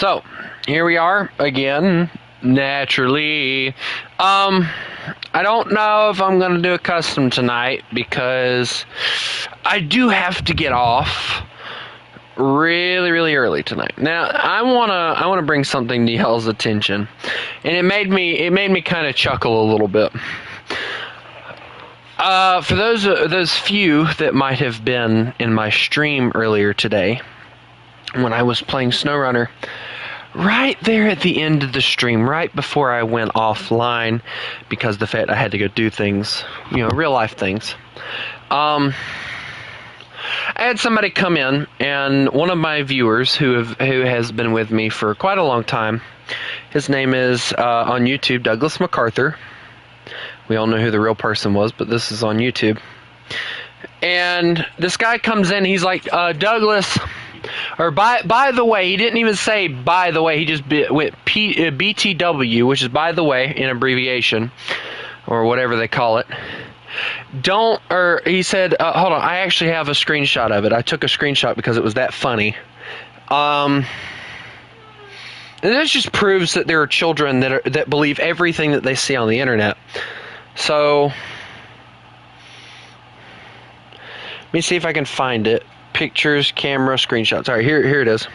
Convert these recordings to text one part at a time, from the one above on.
So, here we are again, naturally. I don't know if I'm going to do a custom tonight because I do have to get off really early tonight. Now, I want to bring something to y'all's attention. And it made me kind of chuckle a little bit. For those few that might have been in my stream earlier today, when I was playing SnowRunner, right there at the end of the stream, right before I went offline, because of the fact I had to go do things, real life things, I had somebody come in, and one of my viewers who has been with me for quite a long time, his name is on YouTube, Douglas MacArthur. We all know who the real person was, but this is on YouTube. And this guy comes in, he's like, Douglas, or by the way, he didn't even say by the way, he just went BTW, which is by the way, in abbreviation, or whatever they call it. He said, hold on, I actually have a screenshot of it. I took a screenshot because it was that funny. And this just proves that there are children that believe everything that they see on the internet. So, let me see if I can find it. Pictures, camera, screenshots. All right, here it is. All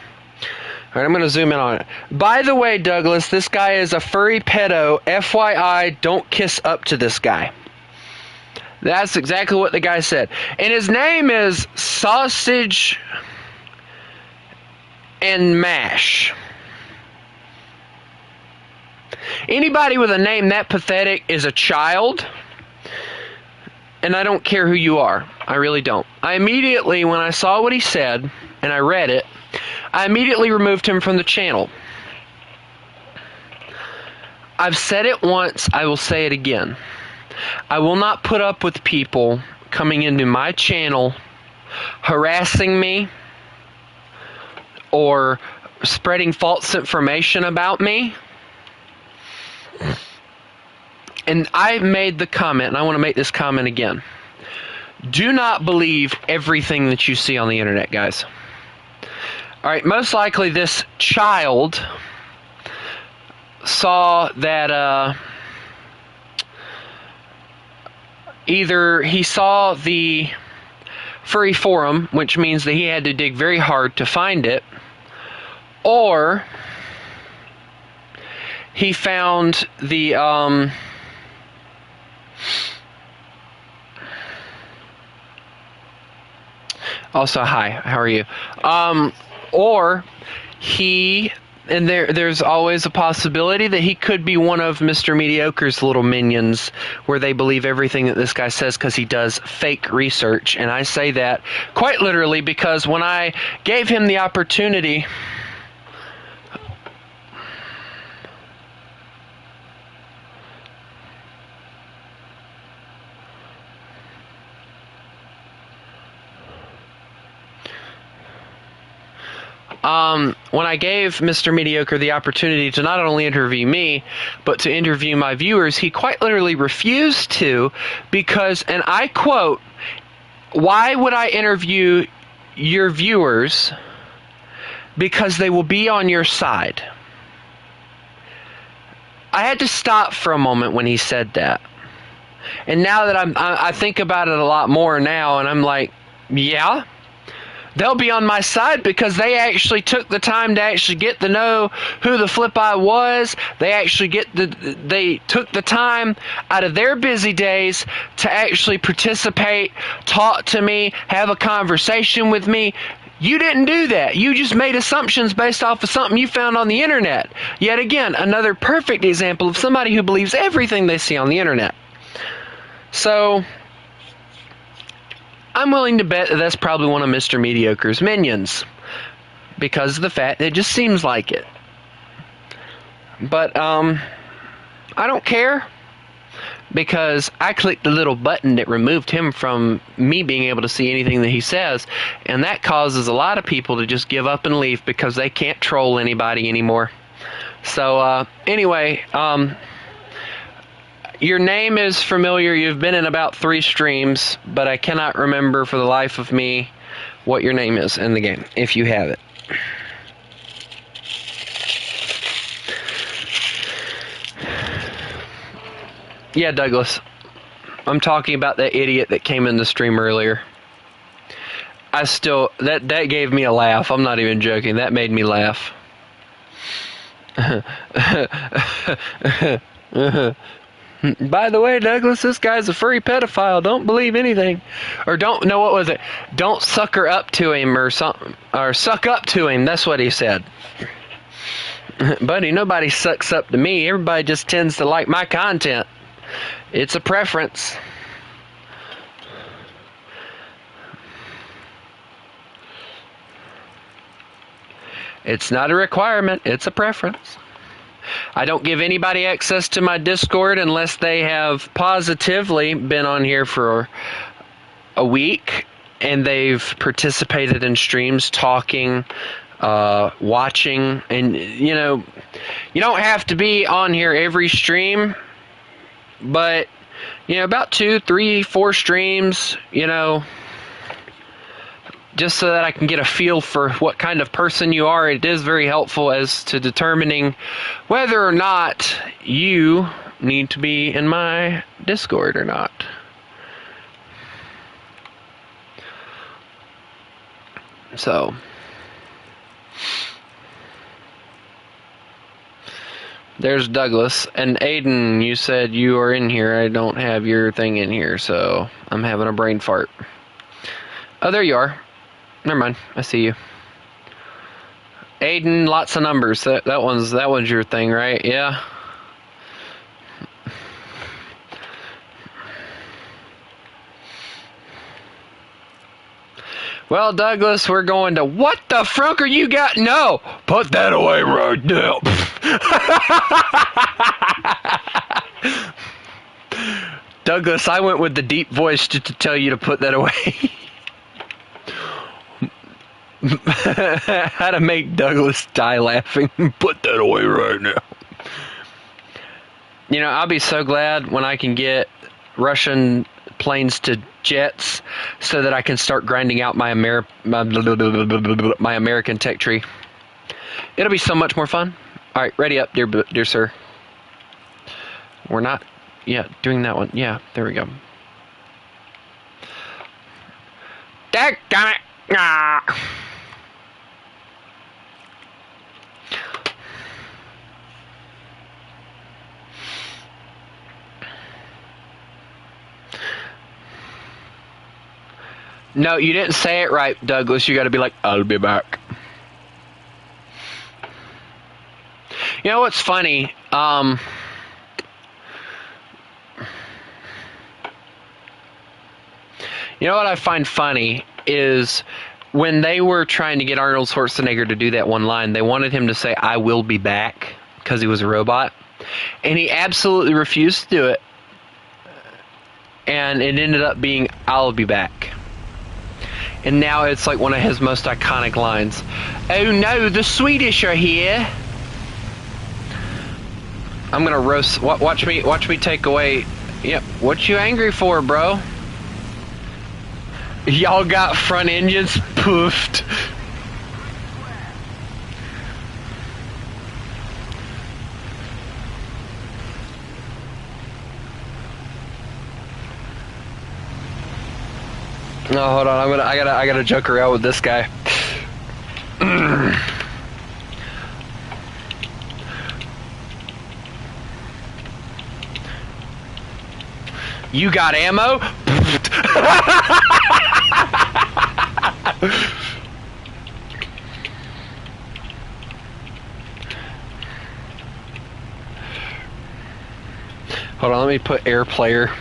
right, I'm going to zoom in on it. By the way, Douglas, this guy is a furry pedo. FYI, don't kiss up to this guy. That's exactly what the guy said. And his name is Sausage and Mash. Anybody with a name that pathetic is a child. And I don't care who you are. I really don't. I immediately, when I saw what he said, and I read it, I immediately removed him from the channel. I've said it once, I will say it again. I will not put up with people coming into my channel, harassing me, or spreading false information about me. And I made the comment, and I want to make this comment again. Do not believe everything that you see on the internet, guys. Alright, most likely this child saw that, either he saw the furry forum, which means that he had to dig very hard to find it, or he found the, also, hi, how are you? Or he, and there's always a possibility that he could be one of Mr. Mediocre's little minions, where they believe everything that this guy says because he does fake research. And I say that quite literally because when I gave him the opportunity, when I gave Mr. Mediocre the opportunity to not only interview me, but to interview my viewers, he quite literally refused to because, and I quote, "Why would I interview your viewers? Because they will be on your side." I had to stop for a moment when he said that. And now that I think about it a lot more now, and I'm like, yeah, they'll be on my side because they actually took the time to actually get to know who the flip I was. They took the time out of their busy days to actually participate, talk to me, have a conversation with me. You didn't do that. You just made assumptions based off of something you found on the internet. Yet again, another perfect example of somebody who believes everything they see on the internet. So I'm willing to bet that that's probably one of Mr. Mediocre's minions, because of the fact that it just seems like it. But, I don't care, because I clicked the little button that removed him from me being able to see anything that he says, and that causes a lot of people to just give up and leave because they can't troll anybody anymore. So, anyway, your name is familiar. You've been in about 3 streams, but I cannot remember for the life of me what your name is in the game, if you have it. Yeah, Douglas. I'm talking about that idiot that came in the stream earlier. That gave me a laugh. I'm not even joking. That made me laugh. By the way, Douglas, this guy's a furry pedophile. Don't believe anything. Or don't know, what was it? Don't sucker up to him or something. Or suck up to him. That's what he said. Buddy, nobody sucks up to me. Everybody just tends to like my content. It's a preference. It's not a requirement. It's a preference. I don't give anybody access to my Discord unless they have positively been on here for a week and they've participated in streams, talking, watching, and you don't have to be on here every stream, but about 2, 3, 4 streams, just so that I can get a feel for what kind of person you are. It is very helpful as to determining whether or not you need to be in my Discord or not. So, there's Douglas. And Aiden, you said you are in here. I don't have your thing in here, so I'm having a brain fart. Oh, there you are. Never mind. I see you. Aiden, lots of numbers. That one's your thing, right? Yeah. Well, Douglas, we're going to... What the frunk are you got? No! Put that away right now. Douglas, I went with the deep voice just to tell you to put that away. How to make Douglas die laughing. Put that away right now. I'll be so glad when I can get Russian planes to jets so that I can start grinding out my American tech tree. It'll be so much more fun. All right, ready up, dear sir. We're not doing that one. Yeah, there we go. Daggone it. Ah. No, you didn't say it right, Douglas. You got to be like, I'll be back. You know what's funny? You know what I find funny is when they were trying to get Arnold Schwarzenegger to do that one line, they wanted him to say, I will be back, because he was a robot. And he absolutely refused to do it. And it ended up being, I'll be back. And now it's like one of his most iconic lines. Oh no, the Swedish are here. I'm gonna roast. Watch me take away. Yep. What you angry for, bro? Y'all got front engines poofed. No, hold on. I gotta joke around with this guy. You got ammo? Hold on, let me put air player.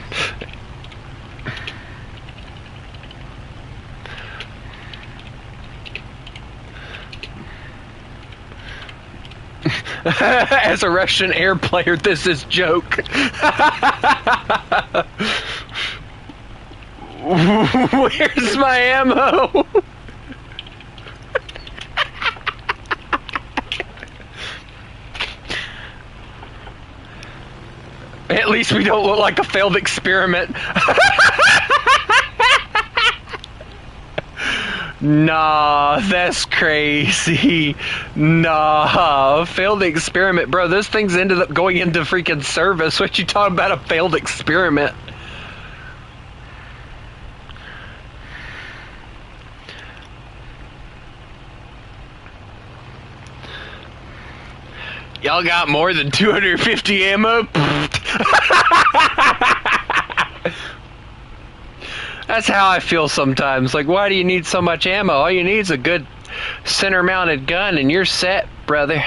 As a Russian air player, this is joke. Where's my ammo? At least we don't look like a failed experiment. Nah, that's crazy. Nah, failed experiment, bro. Those things ended up going into freaking service. What you talking about, a failed experiment? Y'all got more than 250 ammo? That's how I feel sometimes. Like, why do you need so much ammo? All you need is a good center-mounted gun, and you're set, brother.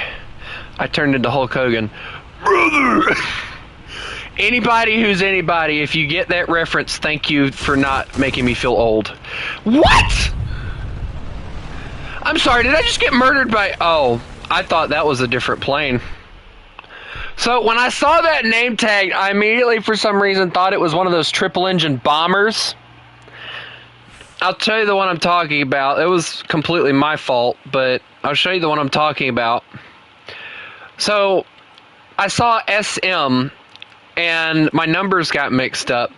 I turned into Hulk Hogan. Brother! Anybody who's anybody, if you get that reference, thank you for not making me feel old. What? I'm sorry, did I just get murdered by... Oh, I thought that was a different plane. So when I saw that name tag, I immediately, for some reason, thought it was one of those triple-engine bombers. I'll tell you the one I'm talking about. It was completely my fault, but I'll show you the one I'm talking about. So I saw SM, and my numbers got mixed up.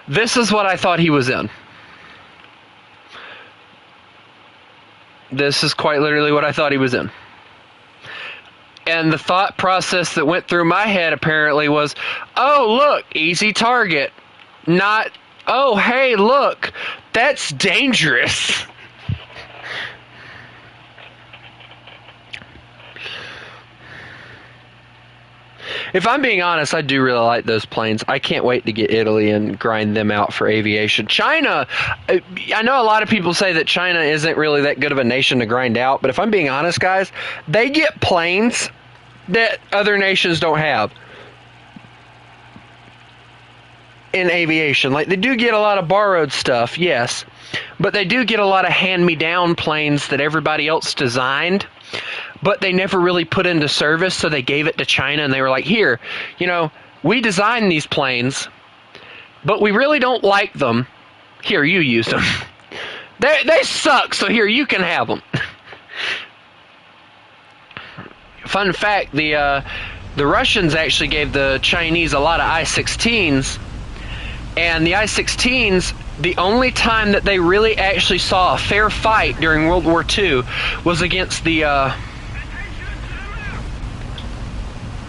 This is what I thought he was in. This is quite literally what I thought he was in. And the thought process that went through my head apparently was, oh, look, easy target. Not, oh, hey, look, that's dangerous. If I'm being honest, I do really like those planes. I can't wait to get Italy and grind them out for aviation. China, I know a lot of people say that China isn't really that good of a nation to grind out, but if I'm being honest, guys, they get planes that other nations don't have in aviation. Like, they do get a lot of borrowed stuff, yes, but they do get a lot of hand-me-down planes that everybody else designed, but they never really put into service, so they gave it to China, and they were like, here, you know, we designed these planes, but we really don't like them. Here, you use them. They suck, so here, you can have them. Fun fact, the Russians actually gave the Chinese a lot of I-16s, and the I-16s, the only time that they really actually saw a fair fight during World War II was against the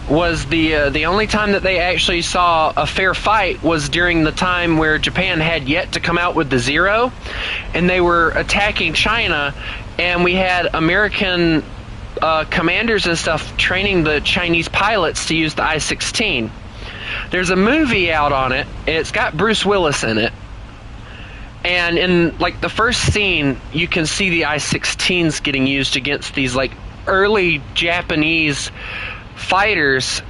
only time that they actually saw a fair fight was during the time where Japan had yet to come out with the Zero, and they were attacking China, and we had American commanders and stuff training the Chinese pilots to use the I-16. There's a movie out on it, and it's got Bruce Willis in it. And in, like, the first scene, you can see the I-16s getting used against these, like, early Japanese fighters.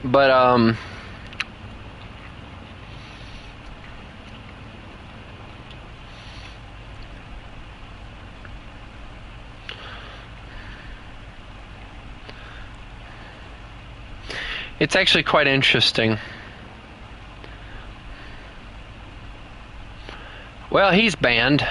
But, it's actually quite interesting. Well, he's banned.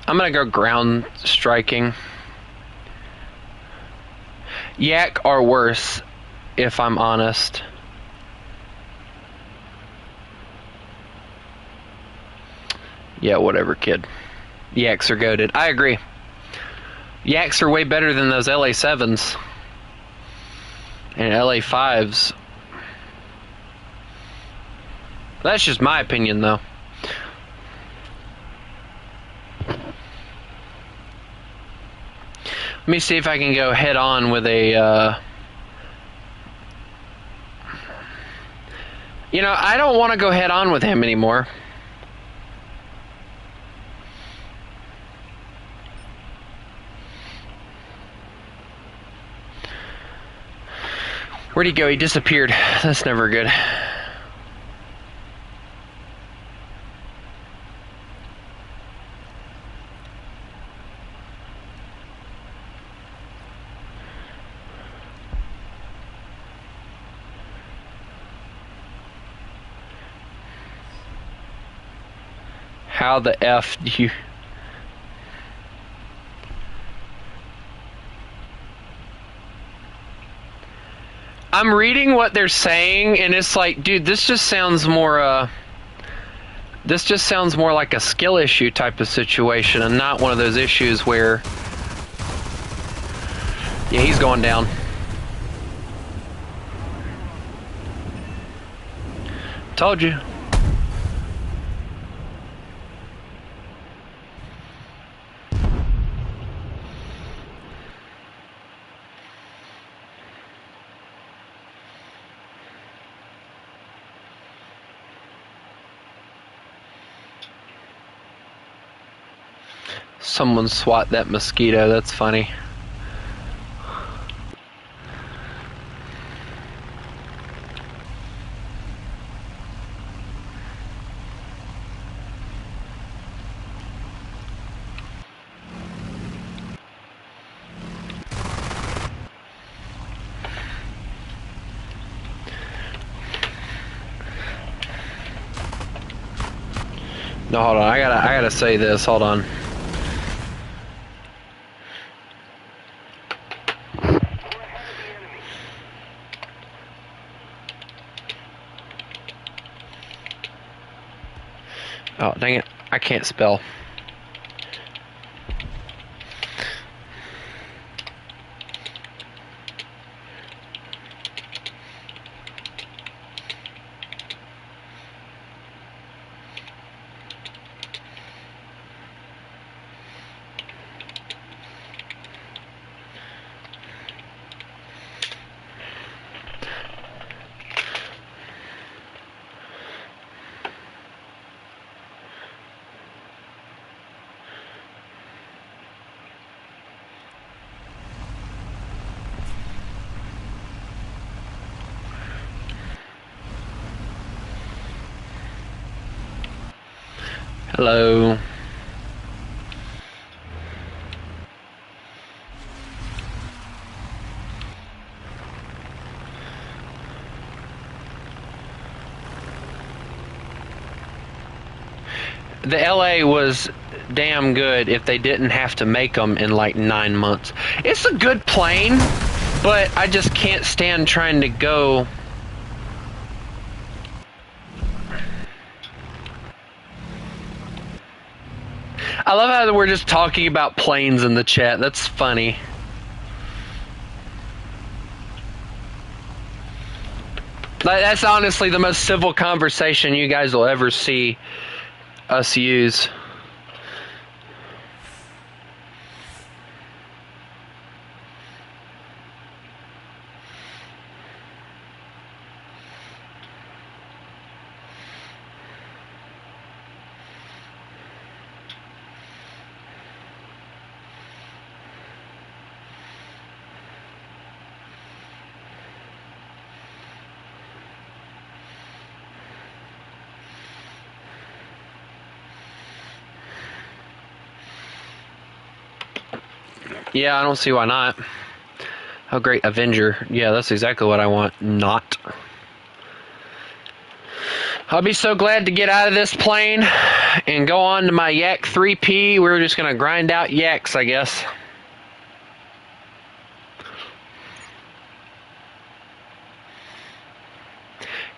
I'm gonna go ground striking. Yak are worse, if I'm honest. Yeah, whatever, kid. Yaks are goated. I agree. Yaks are way better than those LA-7s and LA-5s. That's just my opinion, though. Let me see if I can go head on with a, you know, I don't want to go head on with him anymore. Where'd he go? He disappeared. That's never good. How the F do you... I'm reading what they're saying, and it's like, dude, this just sounds more like a skill issue type of situation, and not one of those issues where... Yeah, he's going down. Told you. Someone swat that mosquito. That's funny. No, hold on. I gotta say this. Hold on. Oh, dang it. I can't spell. Hello. The LA was damn good if they didn't have to make them in like 9 months. It's a good plane, but I just can't stand trying to go. I love how we're just talking about planes in the chat. That's funny. That's honestly the most civil conversation you guys will ever see us use. Yeah, I don't see why not. Oh, great, Avenger. Yeah, that's exactly what I want. Not. I'll be so glad to get out of this plane and go on to my Yak 3P. We're just going to grind out yaks, I guess.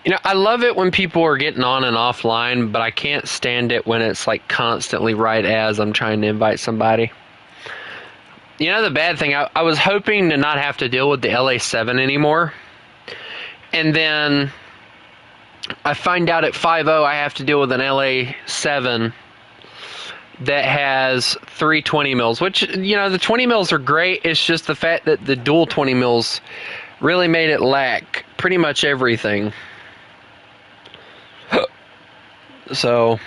You know, I love it when people are getting on and offline, but I can't stand it when it's like constantly right as I'm trying to invite somebody. You know the bad thing, I was hoping to not have to deal with the LA7 anymore. And then I find out at 5.0 I have to deal with an LA7 that has 3 20 mils, which, you know, the 20 mils are great. It's just the fact that the dual 20 mils really made it lack pretty much everything. So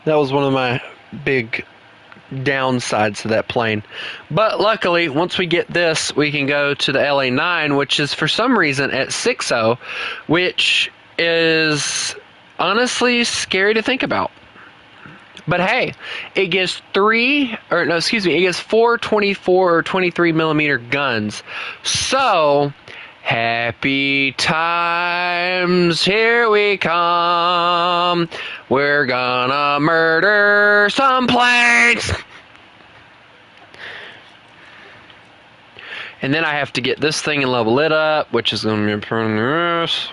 that was one of my big downsides to that plane. But luckily, once we get this, we can go to the LA9, which is for some reason at 6.0, which is honestly scary to think about. But hey, it gives it gives four 24 or 23 millimeter guns. So, happy times, here we come. We're gonna murder some planes. And then I have to get this thing and level it up, which is gonna be pretty nice.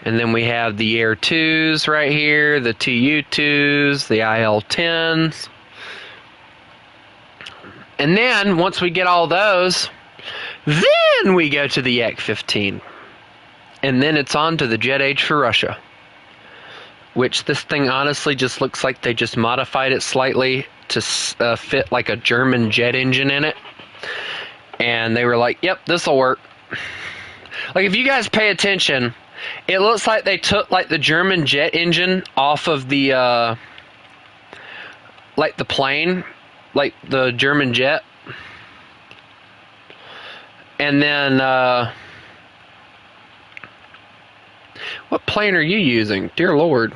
And then we have the Air 2s right here, the TU2s, the IL-10s. And then, once we get all those, then we go to the Yak-15. And then it's on to the jet age for Russia. Which this thing honestly just looks like they just modified it slightly to fit like a German jet engine in it. And they were like, yep, this'll work. Like, if you guys pay attention, it looks like they took like the German jet engine off of the like the plane, like the German jet. And then what plane are you using? Dear Lord.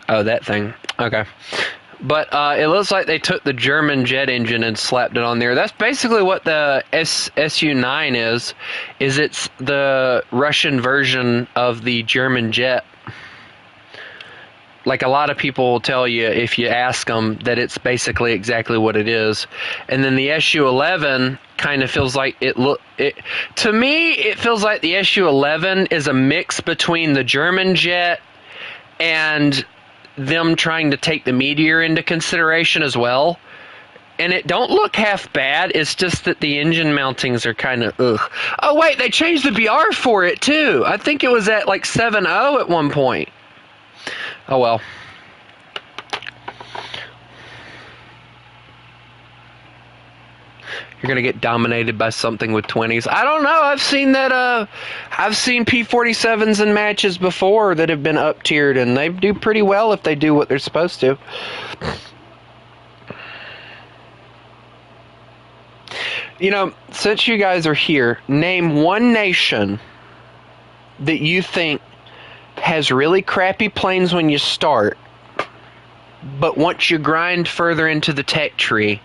Oh, that thing. Okay. But it looks like they took the German jet engine and slapped it on there. That's basically what the Su-9 is. It's the Russian version of the German jet. Like, a lot of people will tell you, if you ask them, that it's basically exactly what it is. And then the Su-11 kind of feels like to me, it feels like the Su-11 is a mix between the German jet and them trying to take the Meteor into consideration as well. And it don't look half bad. It's just that the engine mountings are kind of ugh. Oh wait, they changed the BR for it too. I think it was at like 7.0 at one point. Oh well. You're gonna get dominated by something with 20s. I don't know. I've seen that. I've seen P-47s in matches before that have been up tiered, and they do pretty well if they do what they're supposed to. You know, since you guys are here, name one nation that you think has really crappy planes when you start, but once you grind further into the tech tree,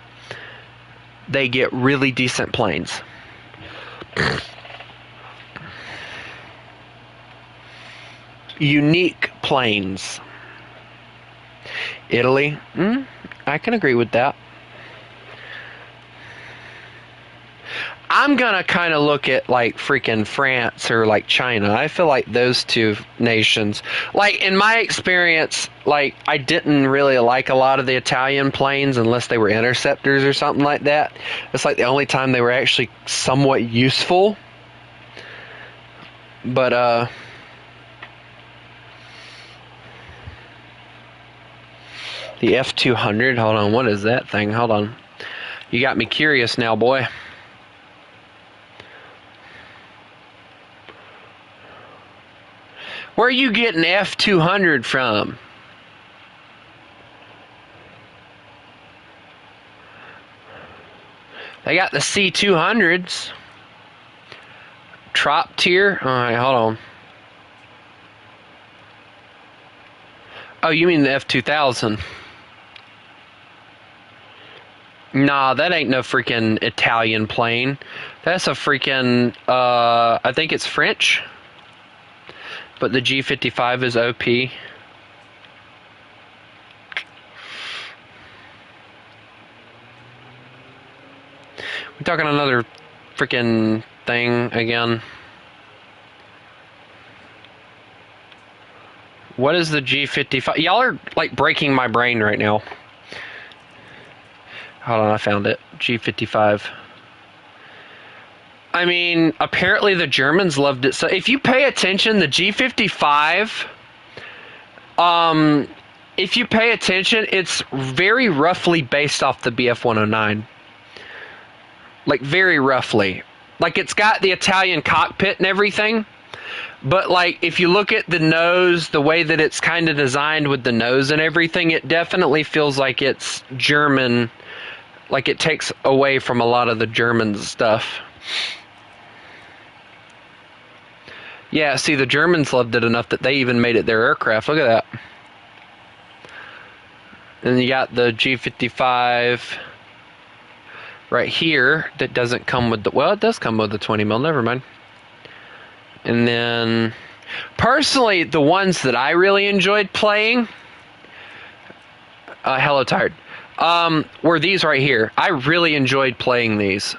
they get really decent planes. Unique planes. Italy. I can agree with that. I'm gonna kind of look at like freaking France or like China. I feel like those two nations, like in my experience, like I didn't really like a lot of the Italian planes unless they were interceptors or something like that. It's like the only time they were actually somewhat useful. But the F-200, hold on, what is that thing? Hold on. You got me curious now, boy. Where are you getting F-200 from? They got the C-200s. Trop tier? Alright, hold on. Oh, you mean the F-2000. Nah, that ain't no freaking Italian plane. That's a freaking, I think it's French. But the G55 is OP. We're talking another freaking thing again. What is the G55? Y'all are like breaking my brain right now. Hold on, I found it. G55. I mean, apparently the Germans loved it. So if you pay attention, the G55, if you pay attention, it's very roughly based off the BF-109. Like, very roughly. Like, it's got the Italian cockpit and everything, But, like, if you look at the nose, the way that it's kind of designed with the nose and everything, it definitely feels like it's German. Like, it takes away from a lot of the German stuff. Yeah, see, the Germans loved it enough that they even made it their aircraft. Look at that. And you got the G55 right here that doesn't come with the... Well, it does come with the 20 mil. Never mind. And then, personally, the ones that I really enjoyed playing... hello, Tired. Were these right here. I really enjoyed playing these.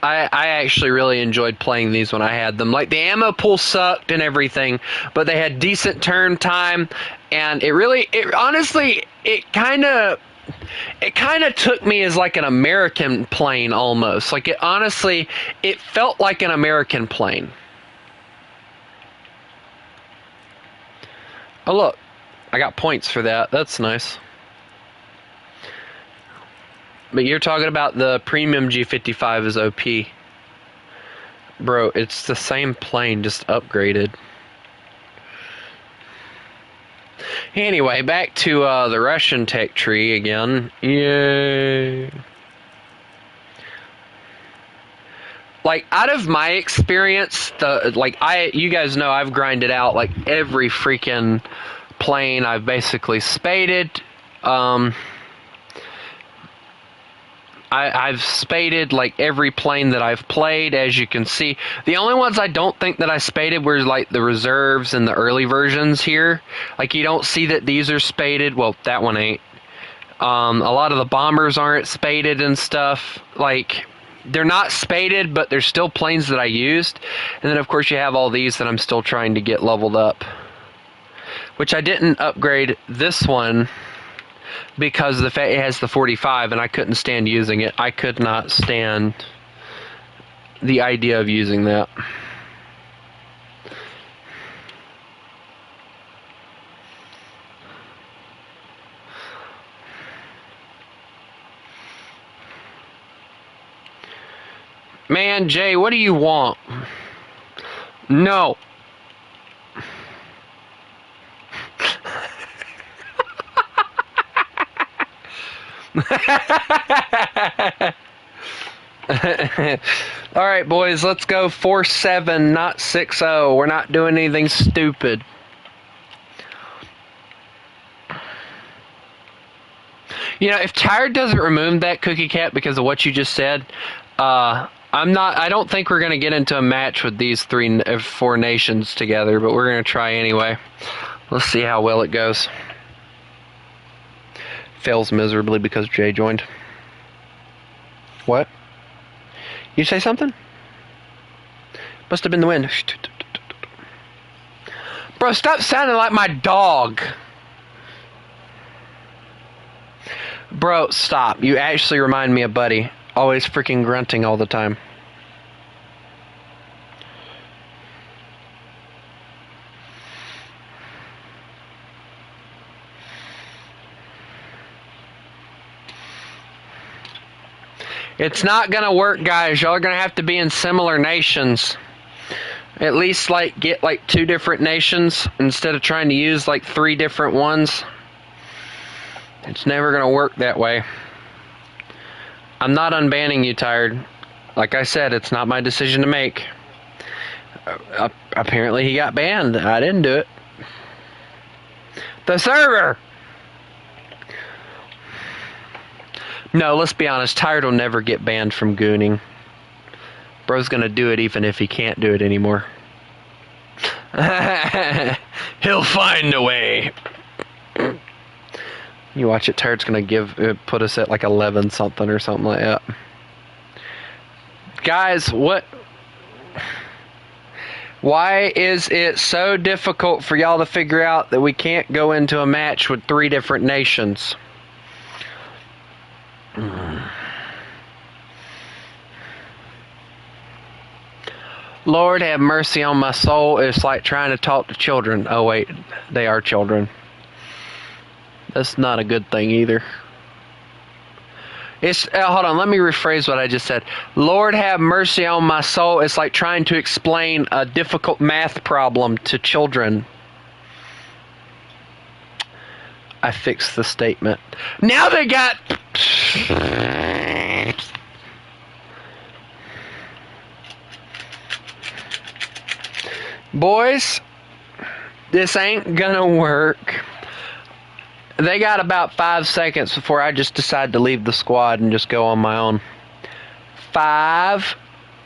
I actually really enjoyed playing these when I had them. Like, the ammo pool sucked and everything, but they had decent turn time, and honestly, it kind of took me as like an American plane almost. Like, it felt like an American plane. Oh, look, I got points for that. That's nice. But you're talking about the premium G55 is OP. Bro, it's the same plane, just upgraded. Anyway, back to the Russian tech tree again. Yay. Like, out of my experience, you guys know I've grinded out like every freaking plane I've basically spaded. I've spaded like every plane that I've played, as you can see. The only ones I don't think that I spaded were like the reserves and the early versions here. Like, you don't see that these are spaded. Well, that one ain't. A lot of the bombers aren't spaded and stuff. Like, they're not spaded, but they're still planes that I used. And then, of course, you have all these that I'm still trying to get leveled up. Which I didn't upgrade this one because it has the 45, and I couldn't stand using it. I could not stand the idea of using that. Man, Jay, what do you want? No. Alright, boys, let's go 4-7, not 6-0. We're not doing anything stupid. You know, if Tired doesn't remove that cookie cat because of what you just said, I don't think we're going to get into a match with these 4 nations together, but we're going to try anyway. Let's see how well it goes. Fails miserably because Jay joined. What? You say something? Must have been the wind. Bro, stop sounding like my dog. Bro, stop. You actually remind me of Buddy. Always freaking grunting all the time. It's not gonna work, guys. Y'all are gonna have to be in similar nations. At least, like, get like 2 different nations instead of trying to use like 3 different ones. It's never gonna work that way. I'm not unbanning you, Tired. Like I said, it's not my decision to make. Apparently he got banned. I didn't do it. The server! No, let's be honest. Tired will never get banned from gooning. Bro's gonna do it even if he can't do it anymore. He'll find a way. You watch it. Tired's gonna put us at like 11 something or something like that. Guys, what? Why is it so difficult for y'all to figure out that we can't go into a match with 3 different nations? Lord have mercy on my soul. It's like trying to talk to children. Oh wait, they are children. That's not a good thing either. It's hold on. Let me rephrase what I just said. Lord have mercy on my soul. It's like trying to explain a difficult math problem to children. I fixed the statement. Now they got. Boys, this ain't gonna work. They got about 5 seconds before I just decide to leave the squad and just go on my own. 5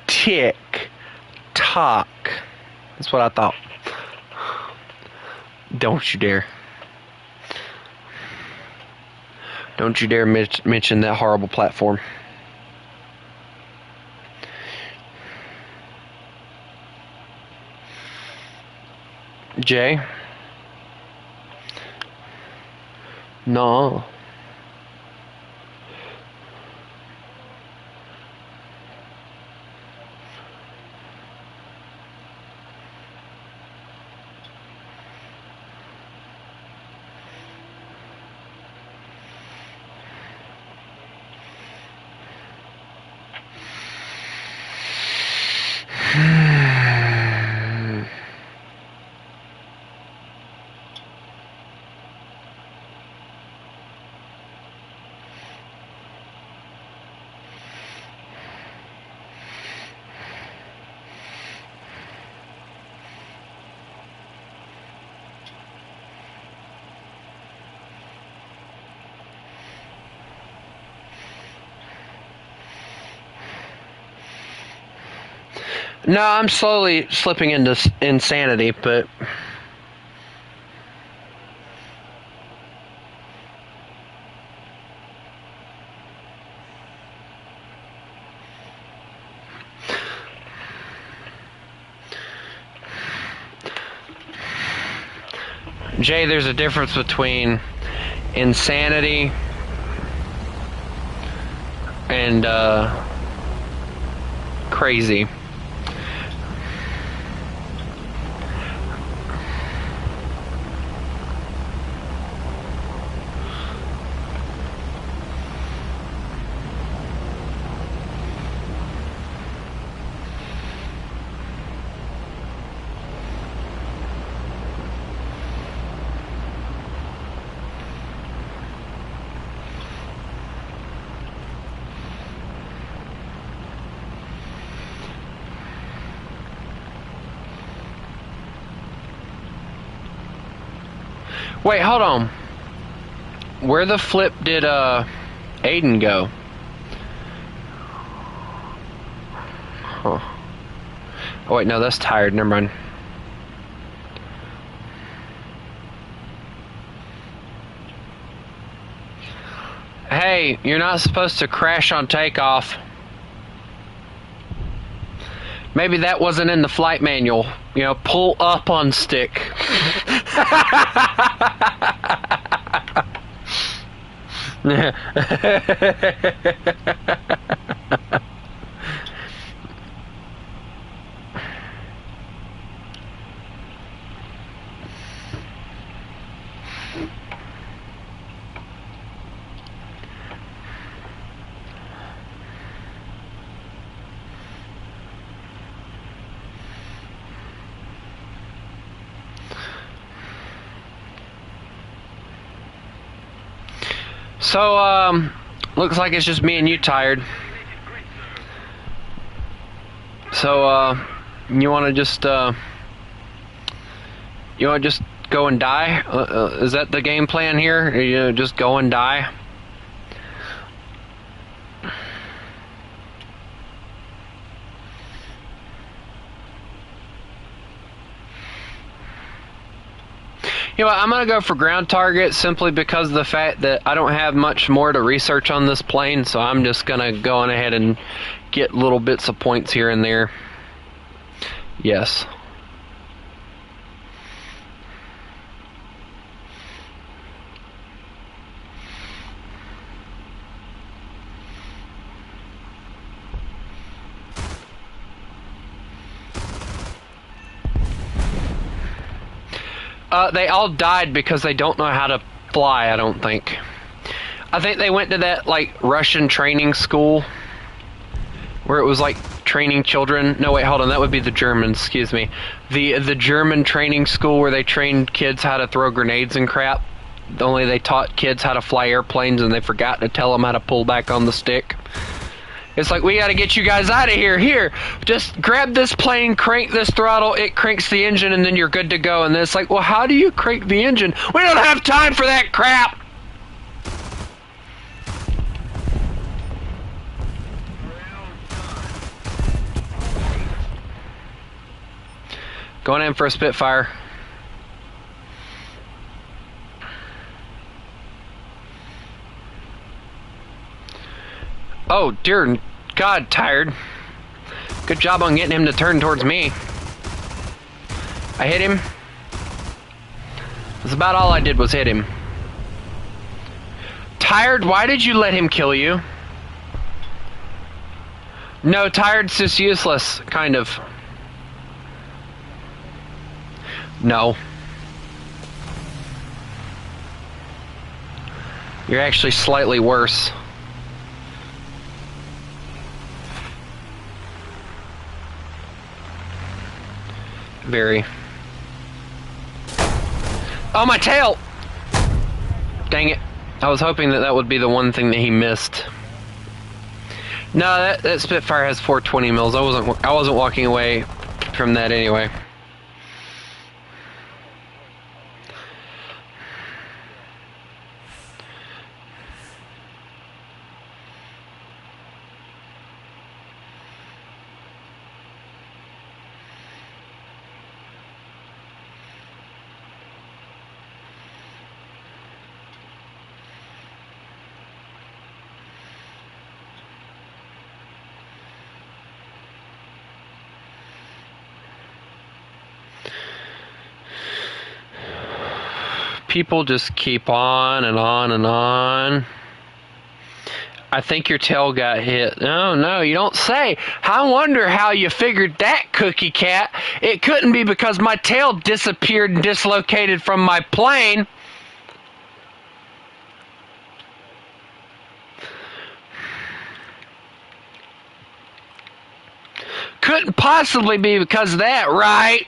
tick tock. That's what I thought. Don't you dare. Don't you dare mention that horrible platform. Jay? No. No, I'm slowly slipping into insanity, but... Jay, there's a difference between insanity and crazy. Wait, hold on. Where the flip did Aiden go? Huh. Oh wait, no, that's tired. Never mind. Hey, you're not supposed to crash on takeoff. Maybe that wasn't in the flight manual. You know, pull up on stick. So, looks like it's just me and you tired. So, you want to just go and die? Is that the game plan here? You just go and die? You know what, I'm going to go for ground target simply because of the fact that I don't have much more to research on this plane, so I'm just going to go on ahead and get little bits of points here and there. Yes. They all died because they don't know how to fly, I don't think. I think they went to that, like, Russian training school where it was, like, training children. No, wait, hold on. That would be the Germans, excuse me. The German training school where they trained kids how to throw grenades and crap. Only they taught kids how to fly airplanes and they forgot to tell them how to pull back on the stick. It's like, we gotta get you guys out of here. Here, just grab this plane, crank this throttle, it cranks the engine, and then you're good to go. And then it's like, well, how do you crank the engine? We don't have time for that crap! Going in for a Spitfire. Oh, dear God, Tired. Good job on getting him to turn towards me. I hit him. That's about all I did was hit him. Tired, why did you let him kill you? No, Tired's just useless, kind of. No. You're actually slightly worse. Very. Oh, my tail! Dang it. I was hoping that would be the one thing that he missed. No, that Spitfire has 420 mils. I wasn't walking away from that anyway. People just keep on and on and on. I think your tail got hit. Oh, no, you don't say. I wonder how you figured that, Cookie Cat. It couldn't be because my tail disappeared and dislocated from my plane. Couldn't possibly be because of that, right?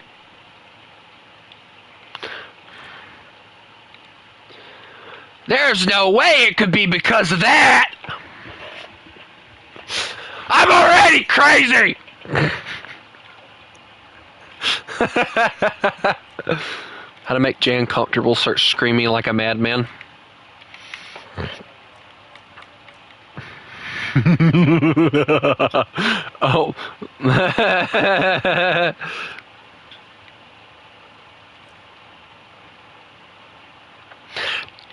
There's no way it could be because of that. I'm already crazy. How to make Jay uncomfortable, start screaming like a madman. Oh.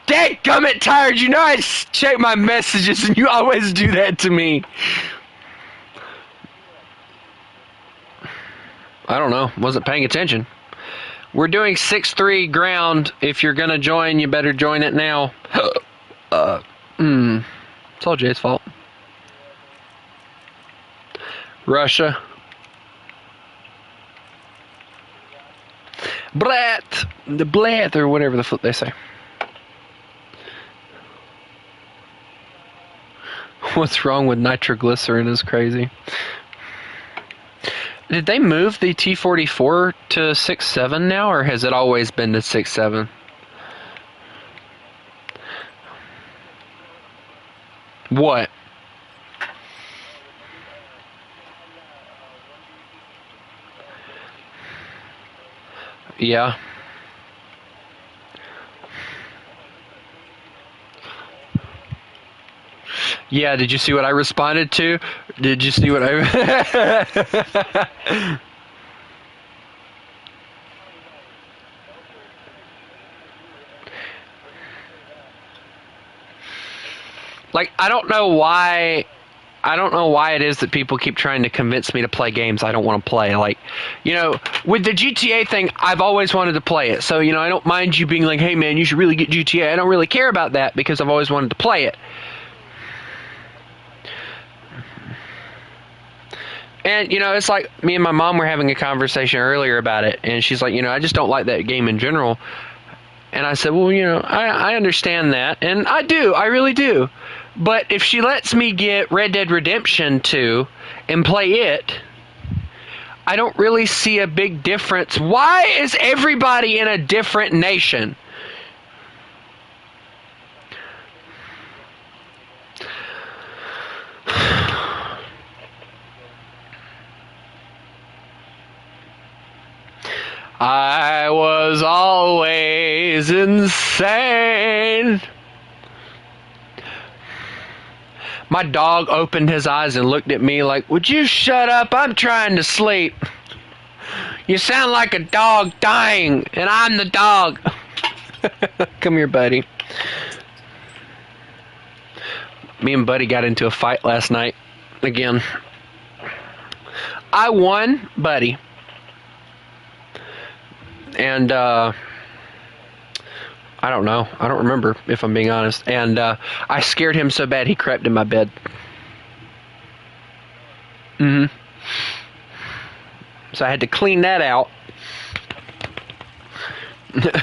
Dadgummit, Tired, you know I check my messages and you always do that to me. I don't know, wasn't paying attention. We're doing 6-3 ground. If you're gonna join, you better join it now. It's all Jay's fault. Russia. Blat! The blat, or whatever the fuck they say. What's wrong with nitroglycerin is crazy. Did they move the T-44 to 6.7 now, or has it always been to 6.7? What? Yeah. Yeah, did you see what I responded to? Did you see what I... Like, I don't know why it is that people keep trying to convince me to play games I don't want to play. Like, you know, with the GTA thing, I've always wanted to play it. So, you know, I don't mind you being like, hey man, you should really get GTA. I don't really care about that because I've always wanted to play it. And, you know, it's like me and my mom were having a conversation earlier about it. And she's like, you know, I just don't like that game in general. And I said, well, you know, I understand that. And I do. I really do. But if she lets me get Red Dead Redemption 2 and play it, I don't really see a big difference. Why is everybody in a different nation? I was always insane. My dog opened his eyes and looked at me like, would you shut up? I'm trying to sleep. You sound like a dog dying, and I'm the dog. Come here, buddy. Me and Buddy got into a fight last night. Again. I won, Buddy. And, I don't know. I don't remember, if I'm being honest. And I scared him so bad he crept in my bed. So I had to clean that out.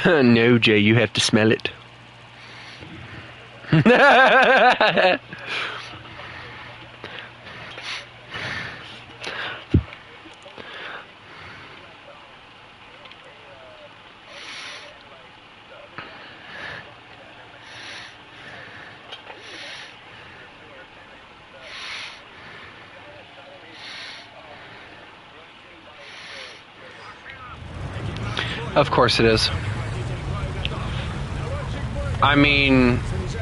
No, Jay, you have to smell it. Of course it is. I mean,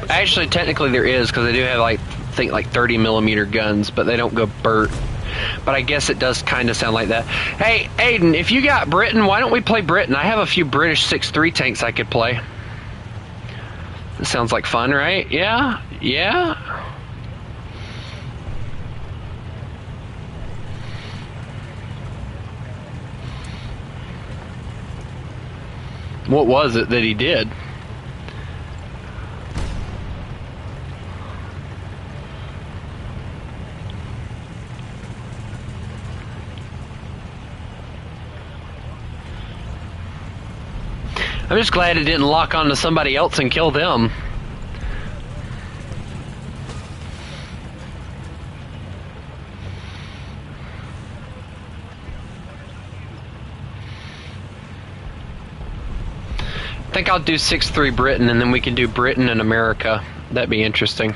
actually, technically there is, because they do have, like, I think, like 30 millimeter guns, but they don't go Burt. But I guess it does kind of sound like that. Hey, Aiden, if you got Britain, why don't we play Britain? I have a few British 6.3 tanks I could play. This sounds like fun, right? Yeah? Yeah? What was it that he did? I'm just glad it didn't lock onto somebody else and kill them. I think I'll do 6-3 Britain, and then we can do Britain and America. That'd be interesting.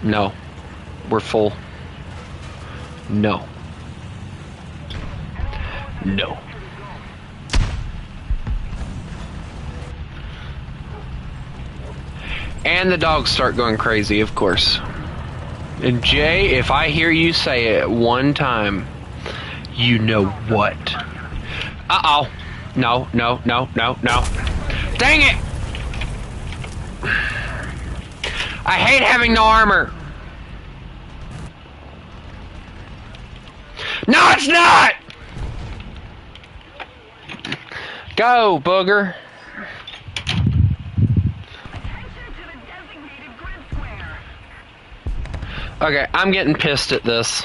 No. We're full. No. No. And the dogs start going crazy, of course. And Jay, if I hear you say it one time, you know what. Uh-oh. No, no, no, no, no. Dang it! I hate having no armor. No, it's not! Go, booger. Okay, I'm getting pissed at this.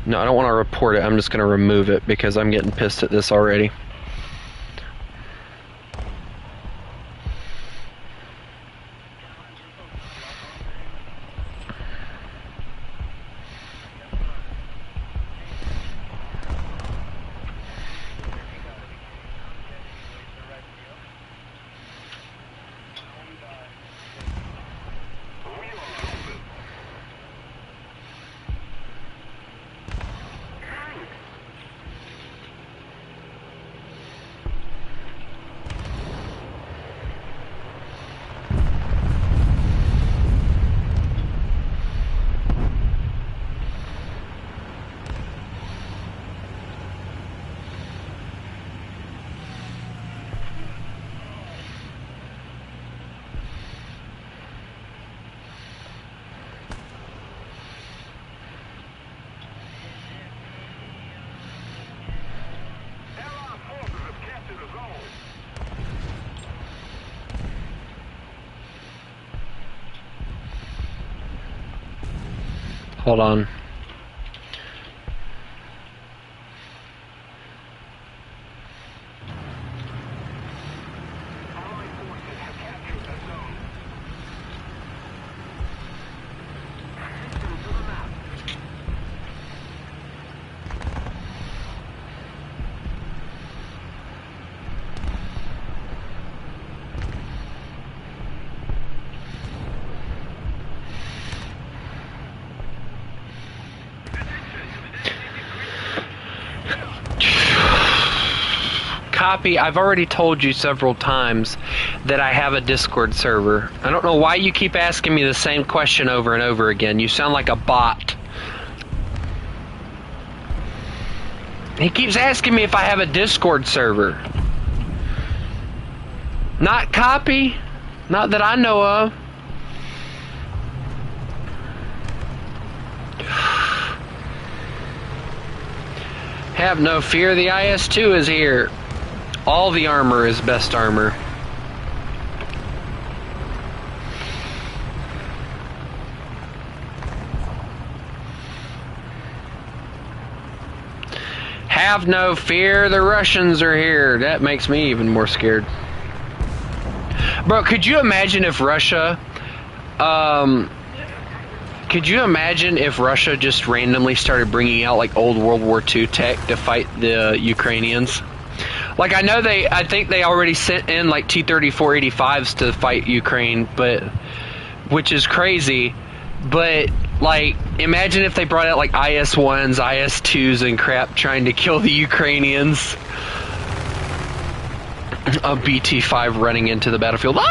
No, I don't want to report it. I'm just going to remove it because I'm getting pissed at this already. Hold on. copy. I've already told you several times that I have a Discord server. I don't know why you keep asking me the same question over and over again. You sound like a bot. He keeps asking me if I have a Discord server. Not copy. Not that I know of. Have no fear, the IS-2 is here. All the armor is best armor. Have no fear, the Russians are here. That makes me even more scared. Bro, could you imagine if Russia... Could you imagine if Russia just randomly started bringing out like old World War II tech to fight the Ukrainians? Like I think they already sent in like T-34-85s to fight Ukraine, but which is crazy. But like imagine if they brought out like IS-1s, IS-2s and crap trying to kill the Ukrainians. A BT-5 running into the battlefield. Ah!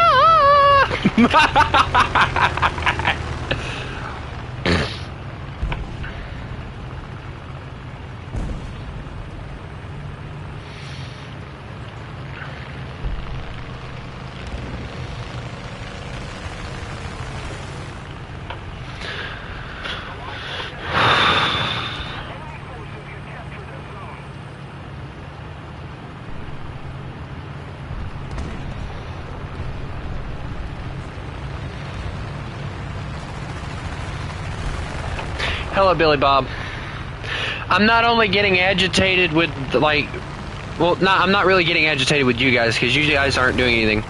Hello, Billy Bob. I'm not only getting agitated with, like... Well, I'm not really getting agitated with you guys, because you guys aren't doing anything.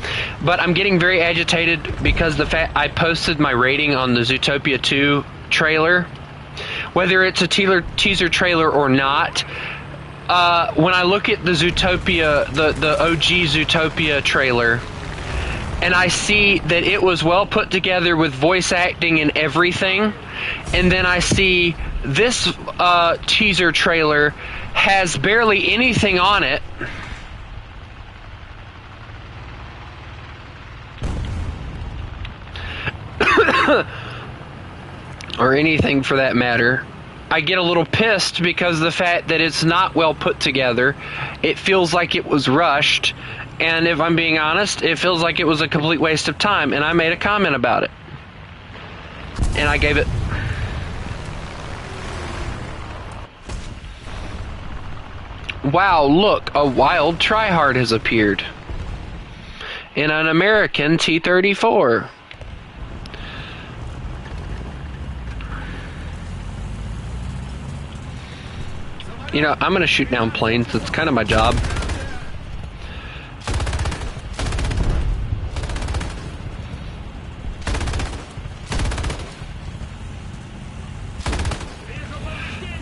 But I'm getting very agitated because the fact I posted my rating on the Zootopia 2 trailer. Whether it's a teaser trailer or not, when I look at the Zootopia, the OG Zootopia trailer, and I see that it was well put together with voice acting and everything, and then I see this teaser trailer has barely anything on it. Or anything for that matter. I get a little pissed because of the fact that it's not well put together. It feels like it was rushed. And if I'm being honest, it feels like it was a complete waste of time. And I made a comment about it. And I gave it... Wow, look, a wild tryhard has appeared. In an American T-34. You know, I'm gonna shoot down planes. That's kind of my job.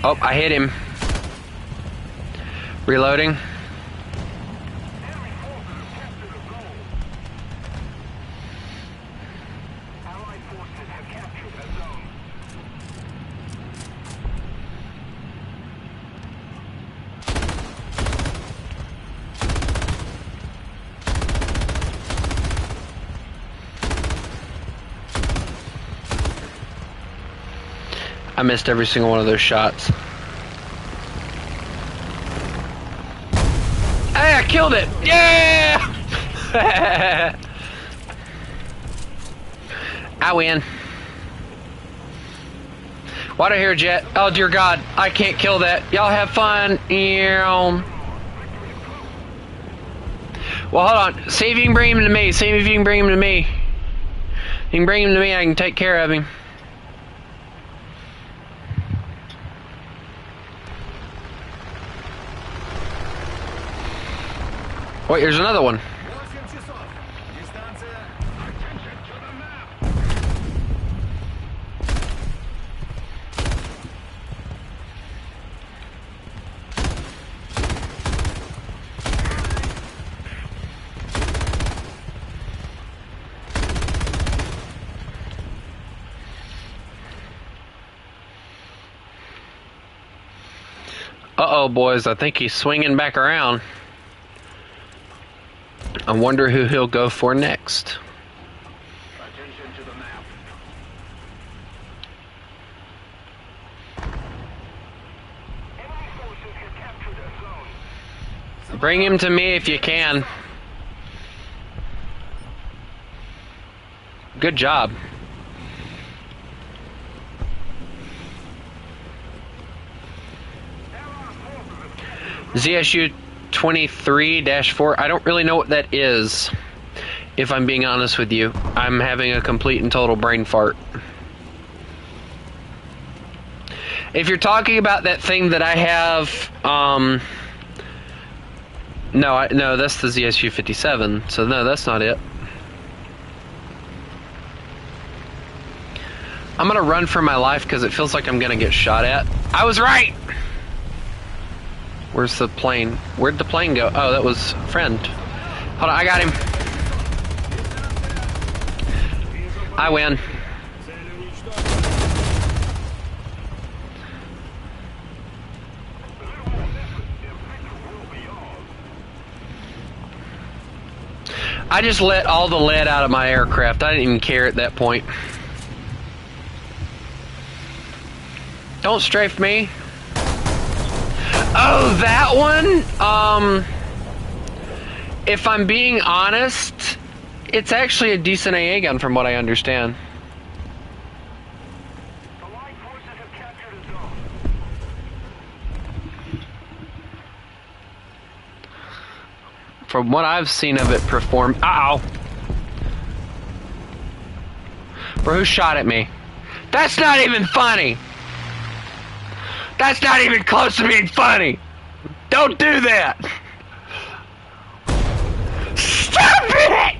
Oh, I hit him. Reloading. I missed every single one of those shots. Hey, I killed it! Yeah! I win. Water here, Jet. Oh, dear God. I can't kill that. Y'all have fun. Well, hold on. See if you can bring him to me. See if you can bring him to me. You can bring him to me. I can take care of him. Wait, here's another one. Uh-oh, boys. I think he's swinging back around. I wonder who he'll go for next. Attention to the map. Enemy forces have captured a zone. Bring him to me if you can. Good job. ZSU 23-4. I don't really know what that is, if I'm being honest with you. I'm having a complete and total brain fart. If you're talking about that thing that I have, no, that's the ZSU 57. So no, that's not it. I'm gonna run for my life because it feels like I'm gonna get shot at. I was right! Where's the plane? Where'd the plane go? Oh, that was friend. Hold on, I got him. I win. I just let all the lead out of my aircraft. I didn't even care at that point. Don't strafe me. Oh, that one? If I'm being honest, it's actually a decent AA gun from what I understand. Allied forces have captured a zone. From what I've seen of it perform... Ow! Bro, who shot at me? That's not even funny! That's not even close to being funny! Don't do that! Stop it!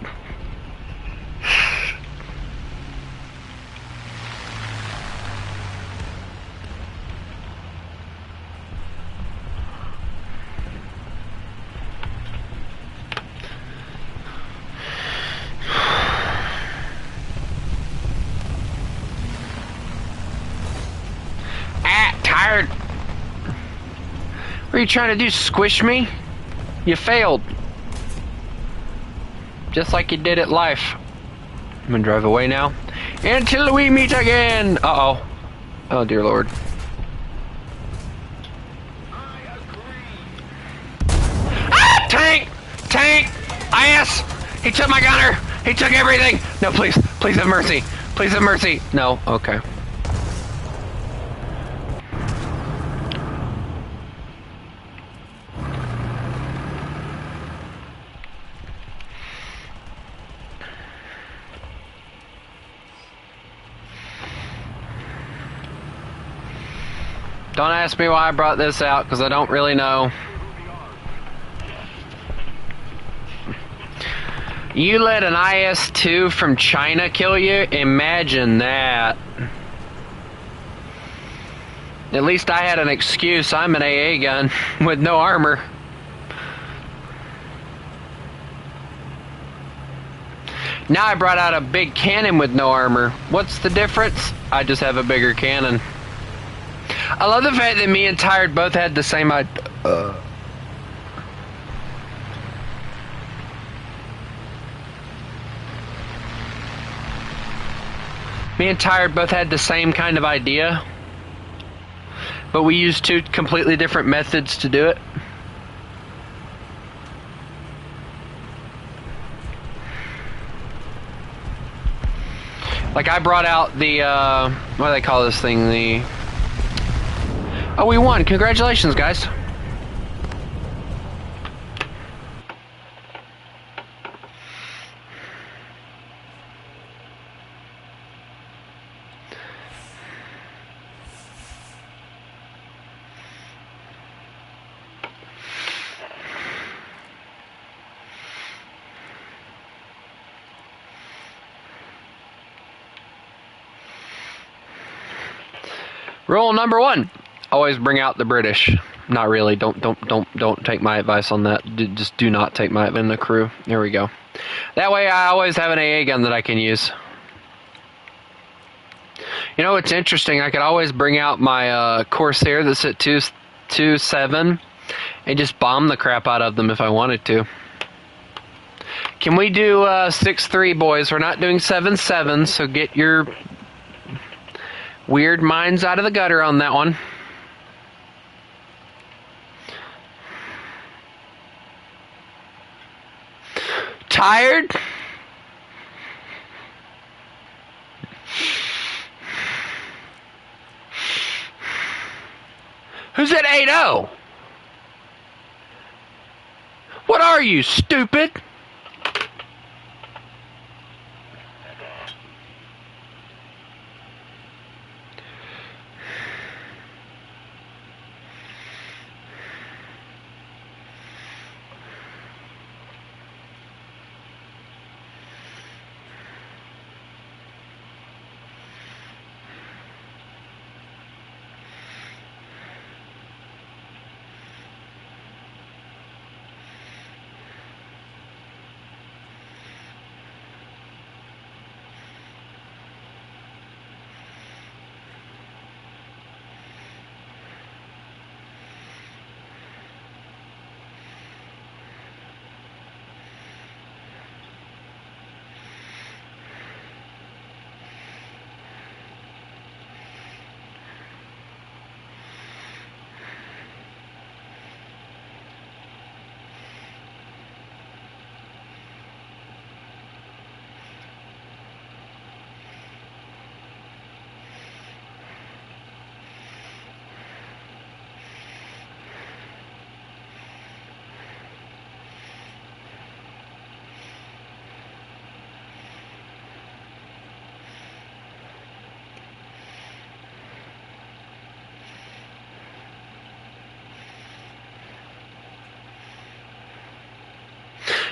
Tired. What are you trying to do? Squish me? You failed. Just like you did at life. I'm gonna drive away now. Until we meet again! Uh-oh. Oh, dear Lord. Ah! Tank! Tank! IS! He took my gunner! He took everything! No, please. Please have mercy. Please have mercy. No. Okay. Don't ask me why I brought this out, because I don't really know. You let an IS-2 from China kill you? Imagine that. At least I had an excuse. I'm an AA gun with no armor. Now I brought out a big cannon with no armor. What's the difference? I just have a bigger cannon. I love the fact that me and Tired both had the same idea. Me and Tired both had the same kind of idea, but we used two completely different methods to do it. Like I brought out the, what do they call this thing? The... Oh, we won. Congratulations, guys. Rule number 1. Always bring out the British. Not really. Don't take my advice on that. Just do not take my advice in the crew. There we go. That way I always have an AA gun that I can use. You know what's interesting? I could always bring out my Corsair that's at 2.7 and just bomb the crap out of them if I wanted to. Can we do 6-3, boys? We're not doing 7-7, so get your weird minds out of the gutter on that one. Tired? Who's at 8-0? What are you, stupid?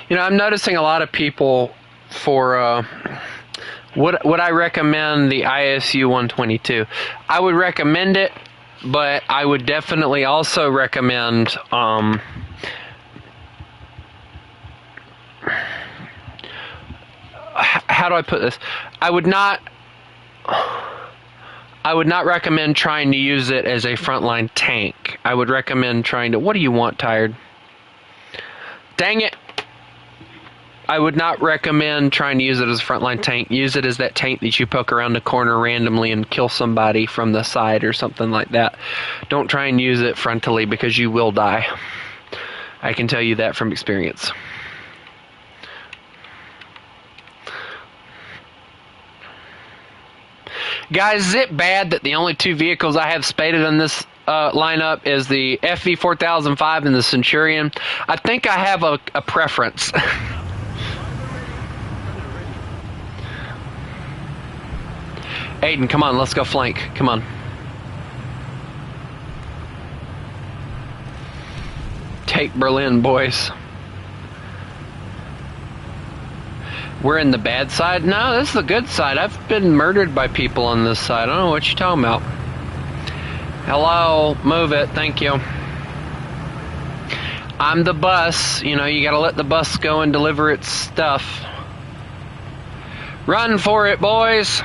You know, I'm noticing a lot of people for would I recommend the ISU 122? I would recommend it, but I would definitely also recommend how do I put this? I would not recommend trying to use it as a frontline tank. I would recommend trying to... What do you want, Tired? Dang it! I would not recommend trying to use it as a frontline tank. Use it as that tank that you poke around the corner randomly and kill somebody from the side or something like that. Don't try and use it frontally because you will die. I can tell you that from experience. Guys, is it bad that the only two vehicles I have spaded in this lineup is the FV4005 and the Centurion? I think I have a preference. Aiden, come on, let's go flank. Come on. Take Berlin, boys. We're in the bad side? No, this is the good side. I've been murdered by people on this side. I don't know what you're talking about. Hello, move it, thank you. I'm the bus. You know, you gotta let the bus go and deliver its stuff. Run for it, boys.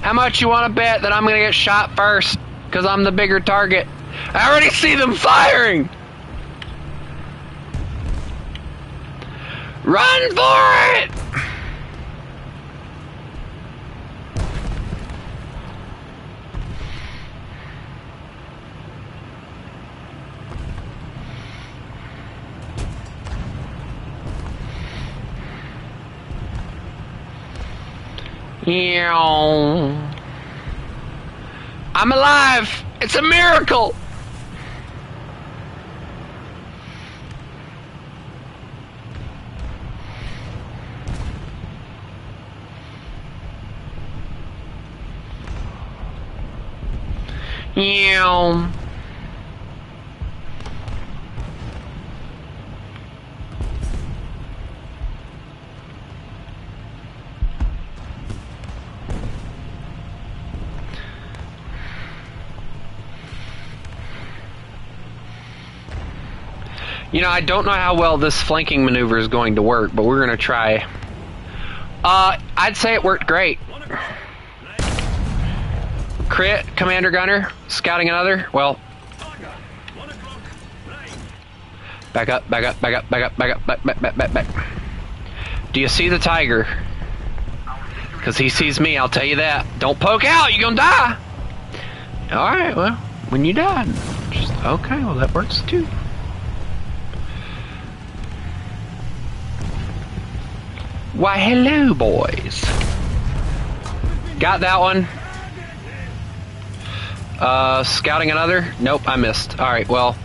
How much you want to bet that I'm going to get shot first? Because I'm the bigger target. I already see them firing! Run for it! I'm alive! It's a miracle! Yeah. You know, I don't know how well this flanking maneuver is going to work, but we're going to try. I'd say it worked great. Crit, Commander Gunner, scouting another. Well, Back up, back up, back up, back up, back up, back. Do you see the tiger? Because he sees me, I'll tell you that. Don't poke out, you're gonna die! Alright, well, when you die, just, okay, well that works too. Why, hello, boys. Got that one. Scouting another? Nope, I missed. Alright, well,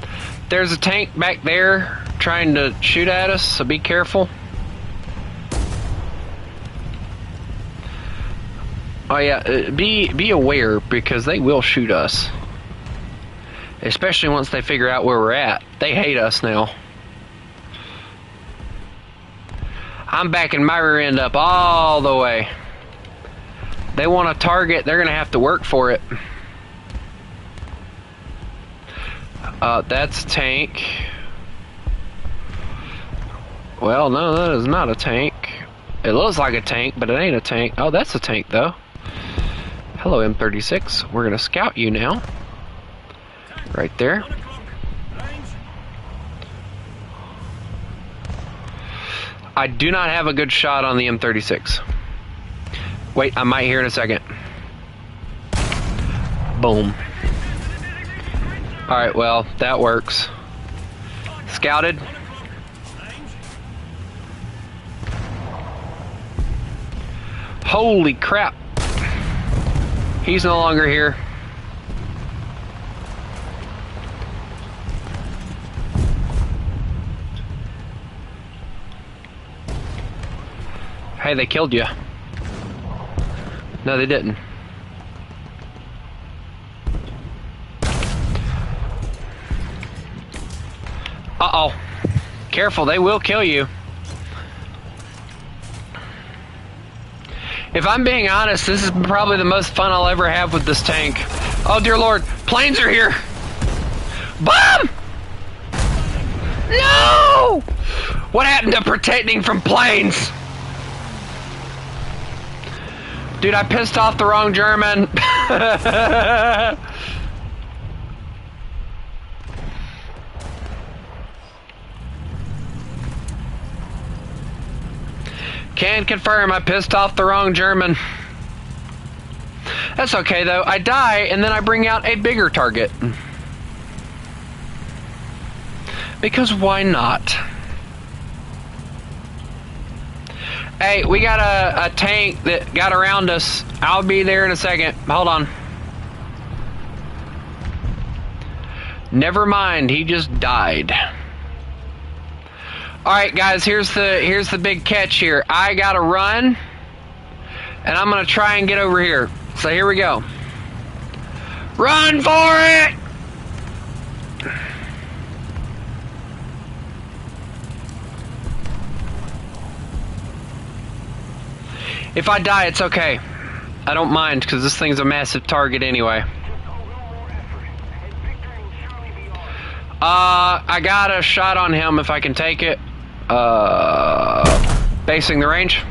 there's a tank back there trying to shoot at us, so be careful. Oh yeah, be aware, because they will shoot us. Especially once they figure out where we're at. They hate us now. I'm backing my rear end up all the way. They want a target, they're gonna have to work for it. That's a tank. Well, no, that is not a tank. It looks like a tank, but it ain't a tank. Oh, that's a tank, though. Hello, M36. We're gonna scout you now. Right there. I do not have a good shot on the M36. Wait, I might hear in a second. Boom. Alright, well, that works. Scouted. Holy crap. He's no longer here. Hey, they killed you. No, they didn't. Uh-oh. Careful, they will kill you. If I'm being honest, this is probably the most fun I'll ever have with this tank. Oh, dear Lord. Planes are here. Bomb! No! What happened to protecting from planes? Dude, I pissed off the wrong German. Can confirm I pissed off the wrong German. That's okay though. I die and then I bring out a bigger target. Because why not? Hey, we got a tank that got around us. I'll be there in a second. Hold on. Never mind, he just died. Alright guys, here's the big catch here. I gotta run, and I'm gonna try and get over here. So here we go. Run for it! If I die, it's okay. I don't mind, because this thing's a massive target anyway. I got a shot on him if I can take it. Basing the range.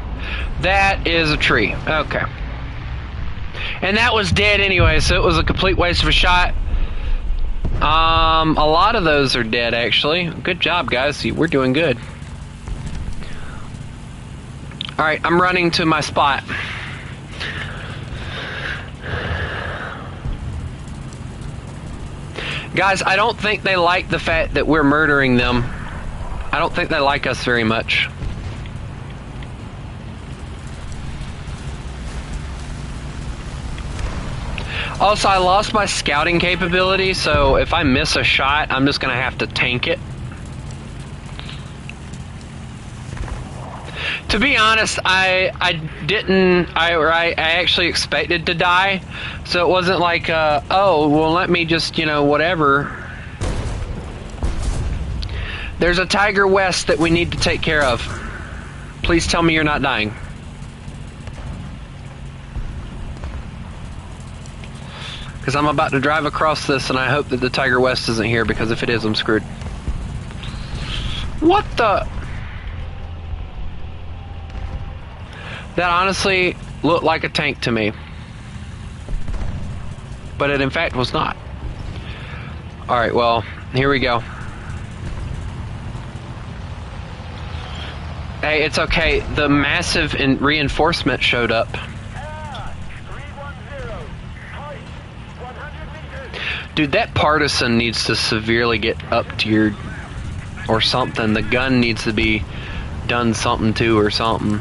That is a tree. Okay. And that was dead anyway, so it was a complete waste of a shot. A lot of those are dead, actually. Good job, guys. We're doing good. Alright, I'm running to my spot. Guys, I don't think they like the fact that we're murdering them. I don't think they like us very much. Also, I lost my scouting capability, so if I miss a shot, I'm just gonna have to tank it. To be honest, I actually expected to die, so it wasn't like, oh, well, let me just, you know, whatever. There's a Tiger West that we need to take care of. Please tell me you're not dying. Because I'm about to drive across this, and I hope that the Tiger West isn't here, because if it is, I'm screwed. What the... That honestly looked like a tank to me. But it in fact was not. Alright, well, here we go. Hey, it's okay. The massive reinforcement showed up. 310. Height 100 meters. Dude, that partisan needs to severely get up tiered or something. The gun needs to be done something to or something.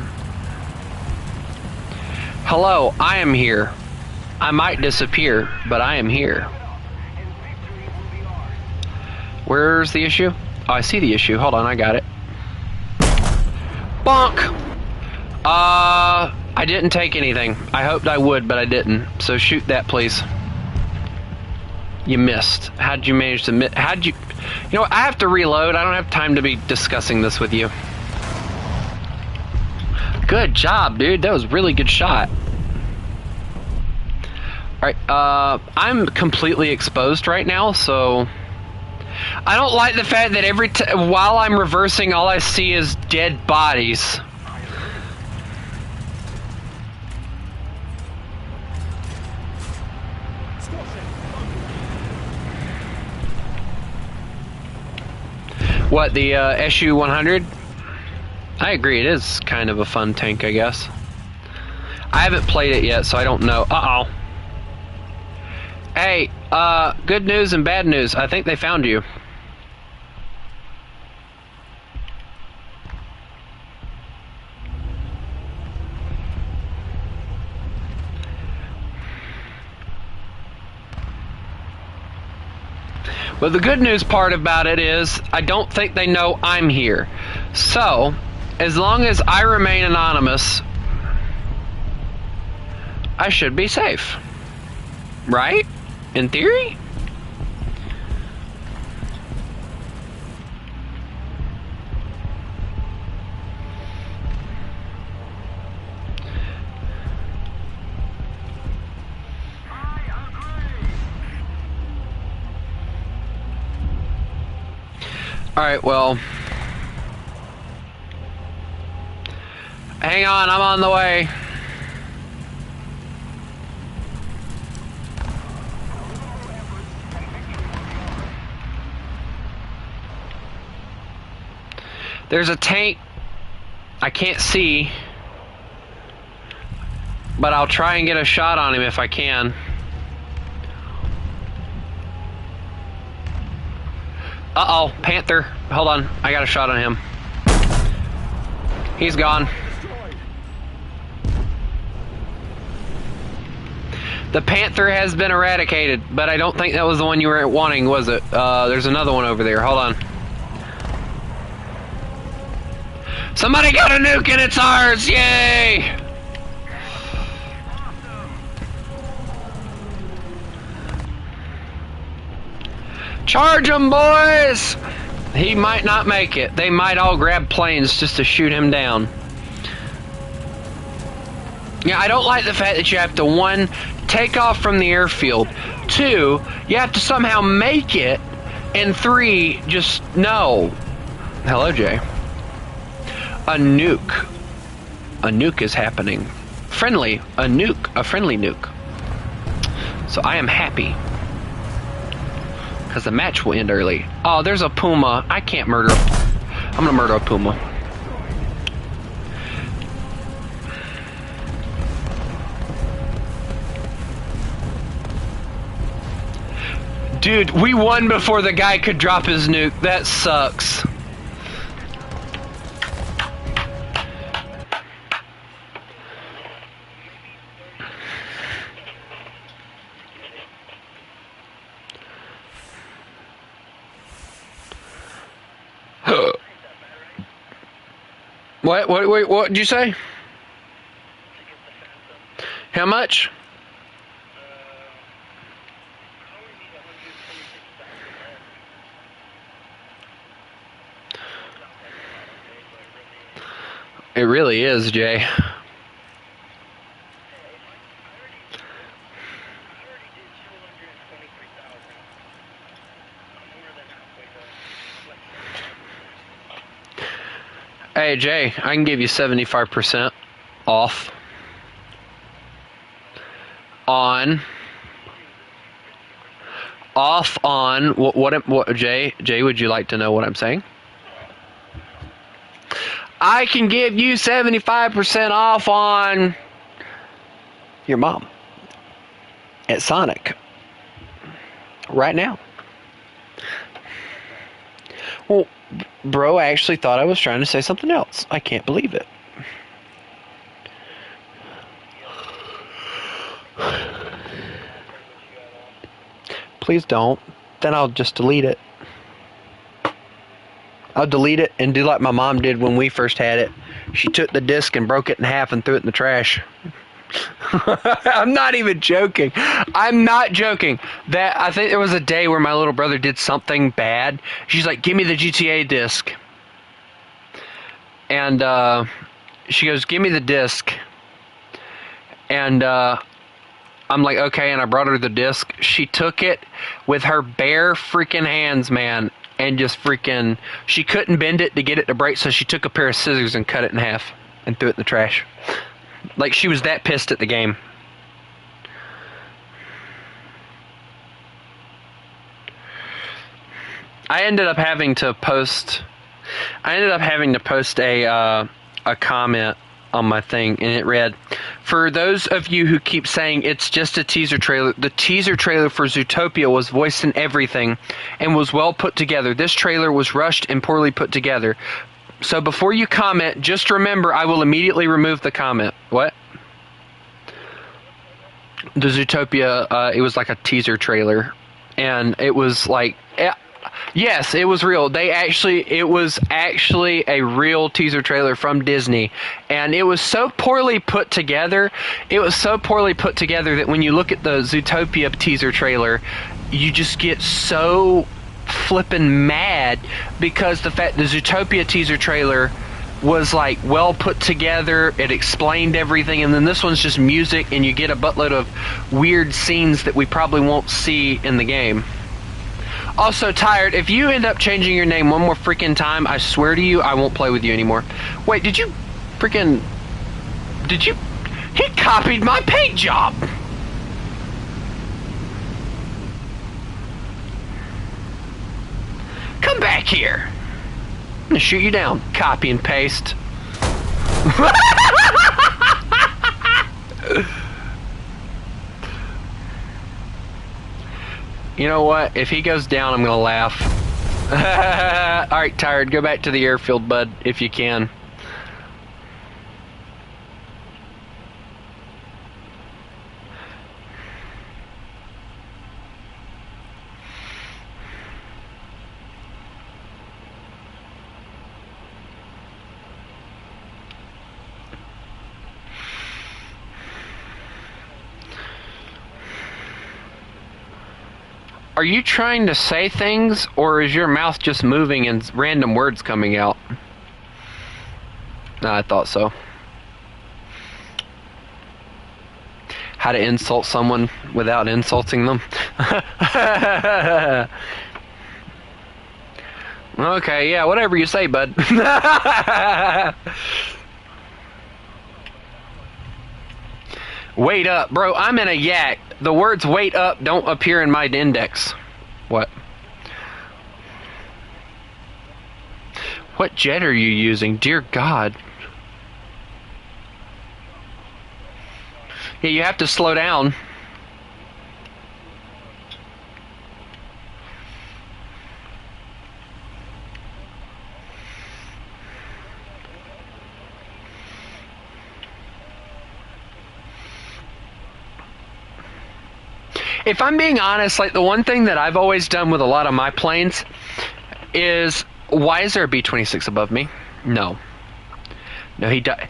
Hello, I am here. I might disappear, but I am here. And victory will be ours. Where's the issue? Oh, I see the issue. Hold on, I got it. Bonk! I didn't take anything. I hoped I would, but I didn't. So shoot that, please. You missed. How'd you manage to miss? How'd you... You know what? I have to reload. I don't have time to be discussing this with you. Good job, dude. That was a really good shot. Alright, I'm completely exposed right now, so... I don't like the fact that while I'm reversing, all I see is dead bodies. What, the SU-100? I agree, it is kind of a fun tank, I guess. I haven't played it yet, so I don't know. Uh-oh. Hey, good news and bad news. I think they found you. But the good news part about it is, I don't think they know I'm here. So, as long as I remain anonymous, I should be safe. Right? In theory? Alright, well... Hang on, I'm on the way. There's a tank I can't see, but I'll try and get a shot on him if I can. Uh-oh, Panther. Hold on, I got a shot on him. He's gone. The Panther has been eradicated, but I don't think that was the one you were wanting, was it? There's another one over there. Hold on. Somebody got a nuke and it's ours! Yay! Charge him, boys! He might not make it. They might all grab planes just to shoot him down. Yeah, I don't like the fact that you have to, 1, take off from the airfield, 2, you have to somehow make it, and 3, just no. Hello, Jay. A nuke. A nuke is happening. Friendly. A nuke. A friendly nuke. So I am happy. Because the match will end early. Oh, there's a puma. I can't murder. I'm gonna murder a puma. Dude, we won before the guy could drop his nuke. That sucks. What did you say? How much? It really is, Jay. Hey, Jay, I can give you 75% off on what Jay, would you like to know what I'm saying? I can give you 75% off on your mom at Sonic right now. Well, bro actually thought I was trying to say something else. I can't believe it. Please don't. Then I'll just delete it. I'll delete it and do like my mom did when we first had it. She took the disc and broke it in half and threw it in the trash. I'm not even joking. I'm not joking. That I think there was a day where my little brother did something bad. She's like, "Give me the GTA disc." And she goes, "Give me the disc." And I'm like, "Okay." And I brought her the disc. She took it with her bare freaking hands, man. And just freaking, she couldn't bend it to get it to break, so she took a pair of scissors and cut it in half and threw it in the trash. Like, she was that pissed at the game. I ended up having to post a comment on my thing, and it read, "For those of you who keep saying it's just a teaser trailer, the teaser trailer for Zootopia was voiced in everything and was well put together. This trailer was rushed and poorly put together. So before you comment, just remember I will immediately remove the comment." What? The Zootopia, it was like a teaser trailer, and it was like, yes, it was real. It was actually a real teaser trailer from Disney, and it was so poorly put together. It was so poorly put together that when you look at the Zootopia teaser trailer, you just get so flippin' mad because the Zootopia teaser trailer was like well put together. It explained everything, and then this one's just music, and you get a buttload of weird scenes that we probably won't see in the game. Also, Tired, if you end up changing your name one more freaking time, I swear to you, I won't play with you anymore. Wait, he copied my paint job! Come back here! I'm gonna shoot you down. Copy and paste. You know what? If he goes down, I'm gonna laugh. Alright, Tired, go back to the airfield, bud, if you can. Are you trying to say things, or is your mouth just moving and random words coming out? Nah, I thought so. How to insult someone without insulting them? Okay, yeah, whatever you say, bud. Wait up, bro, I'm in a yak. The words wait up don't appear in my index. What? What jet are you using? Dear God. Yeah, you have to slow down. If I'm being honest, like the one thing that I've always done with a lot of my planes is, why is there a B-26 above me? No. No, he died.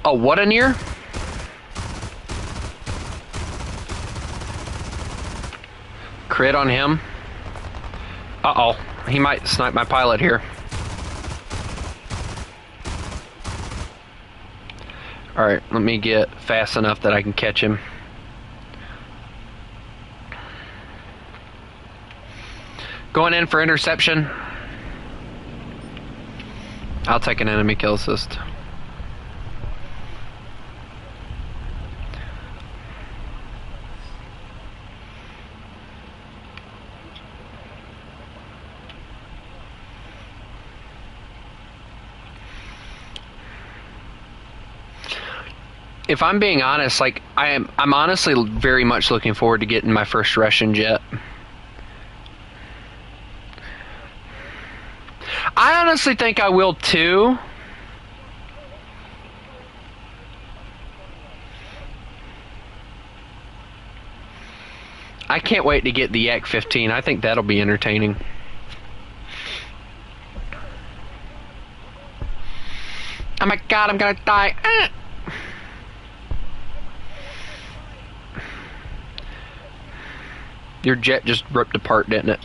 Oh, what a near? Crit on him. Uh-oh. He might snipe my pilot here. Alright, let me get fast enough that I can catch him. Going in for interception. I'll take an enemy kill assist. If I'm being honest, like I'm honestly very much looking forward to getting my first Russian jet. I honestly think I will too. I can't wait to get the Yak-15. I think that'll be entertaining. Oh my god, I'm gonna die. Your jet just ripped apart, didn't it?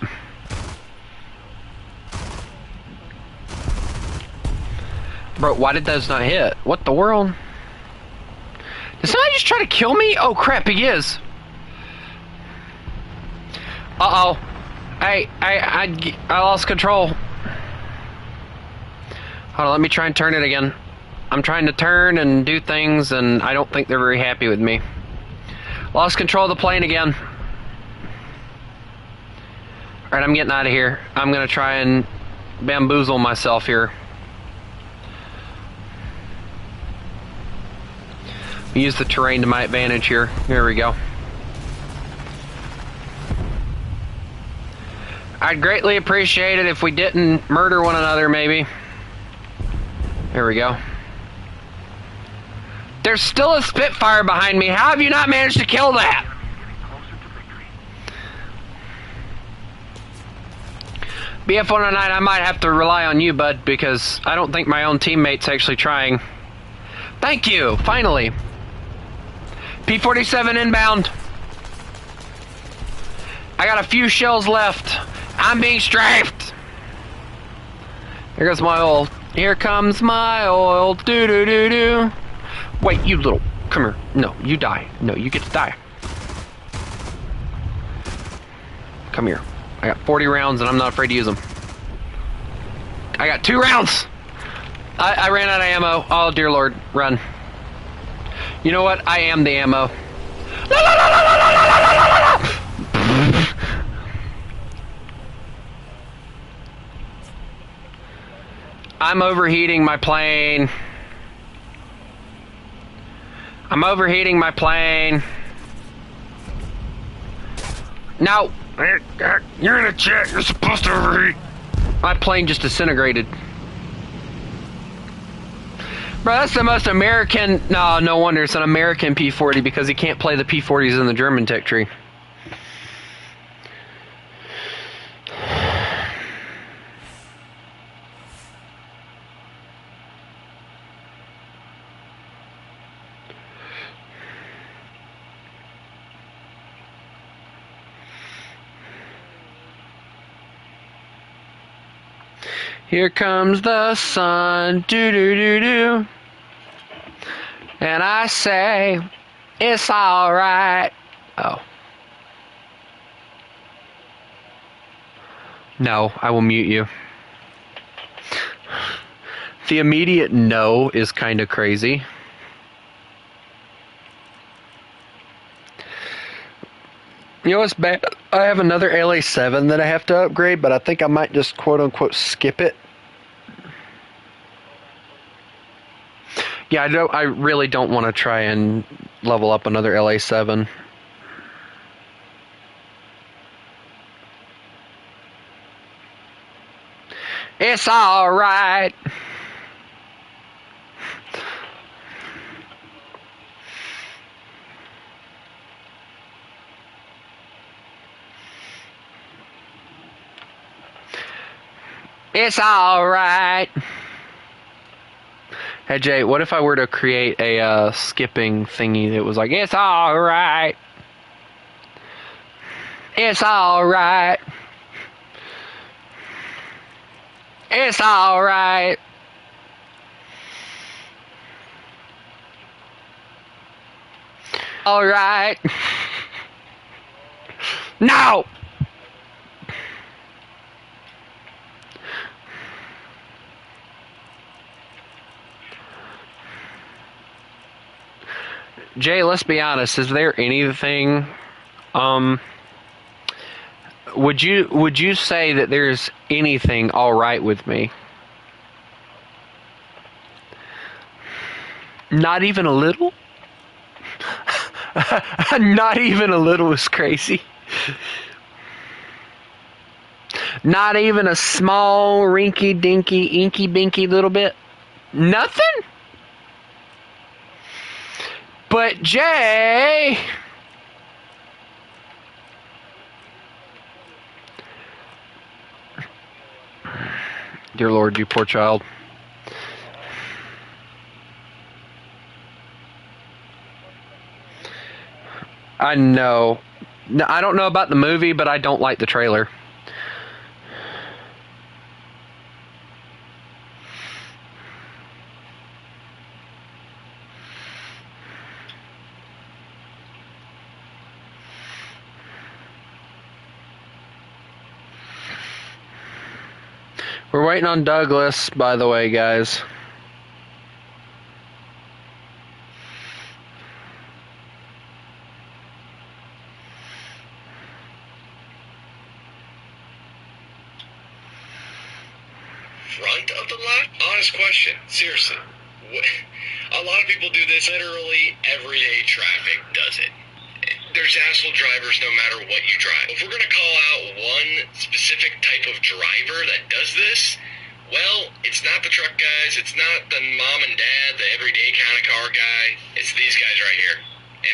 Bro, why did those not hit? What the world? Did somebody just try to kill me? Oh crap, he is. Uh-oh. I lost control. Hold on, let me try and turn it again. I'm trying to turn and do things, and I don't think they're very happy with me. Lost control of the plane again. Alright, I'm getting out of here. I'm gonna try and bamboozle myself here. Use the terrain to my advantage here. Here we go. I'd greatly appreciate it if we didn't murder one another, maybe. There we go. There's still a Spitfire behind me. How have you not managed to kill that? BF-109, I might have to rely on you, bud, because I don't think my own teammate's actually trying. Thank you, finally. P-47 inbound. I got a few shells left. I'm being strafed. Here goes my oil. Here comes my oil. Do-do-do-do. Wait, you little... Come here. No, you die. No, you get to die. Come here. I got 40 rounds and I'm not afraid to use them. I got 2 rounds! I ran out of ammo. Oh, dear Lord. Run. You know what? I am the ammo. I'm overheating my plane. I'm overheating my plane. No! You're in a jet. You're supposed to overheat. My plane just disintegrated. Bro, that's the most American... No, no wonder it's an American P-40 because he can't play the P-40s in the German tech tree. Here comes the sun, do-do-do-do. And I say, it's alright. Oh. No, I will mute you. The immediate no is kind of crazy. You know what's bad? I have another LA7 that I have to upgrade, but I think I might just quote-unquote skip it. Yeah, I really don't want to try and level up another LA7. It's alright. It's alright. Hey Jay, what if I were to create a skipping thingy that was like, it's alright. It's alright. It's alright. Alright. No! Jay, let's be honest, is there anything would you say that there's anything all right with me? Not even a little? Not even a little was crazy. Not even a small, rinky dinky, inky binky little bit. Nothing? But Jay. Dear Lord, you poor child. I know. No, I don't know about the movie, but I don't like the trailer. We're waiting on Douglas, by the way, guys. Front of the lot? Honest question. Seriously. A lot of people do this. Literally, everyday traffic does it. There's asshole drivers no matter what you drive. If we're going to call out one specific type of driver that does this, well, it's not the truck guys, it's not the mom and dad, the everyday kind of car guy. It's these guys right here.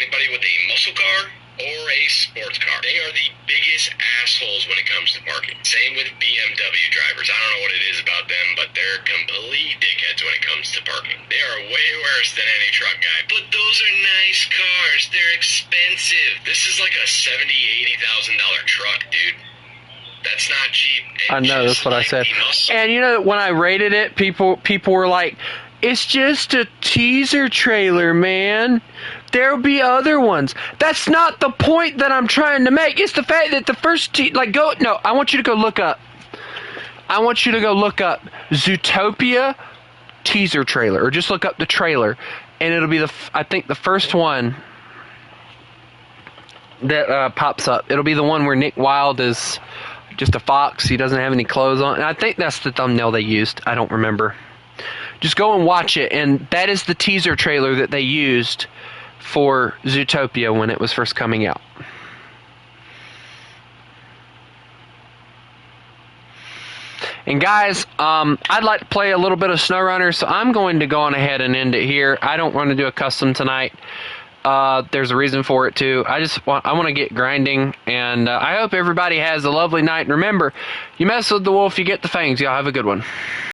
Anybody with a muscle car or a sports car. They are the biggest assholes when it comes to parking. Same with BMW drivers. I don't know what it is about them, but they're complete dickheads when it comes to parking. They are way worse than any truck guy. But those are nice cars. They're expensive. This is like a $70,000-$80,000 truck, dude. That's not cheap. I know, that's what I said. And you know, when I rated it, people were like, it's just a teaser trailer, man. There'll be other ones. That's not the point that I'm trying to make. It's the fact that the first I want you to go look up. I want you to go look up Zootopia teaser trailer, or just look up the trailer, and it'll be I think the first one that pops up. It'll be the one where Nick Wilde is just a fox. He doesn't have any clothes on. And I think that's the thumbnail they used. I don't remember. Just go and watch it, and that is the teaser trailer that they used for Zootopia when it was first coming out. And guys, I'd like to play a little bit of SnowRunner, so I'm going to go on ahead and end it here. I don't want to do a custom tonight. There's a reason for it too. I want to get grinding, and I hope everybody has a lovely night. And remember, you mess with the wolf, you get the fangs. Y'all have a good one.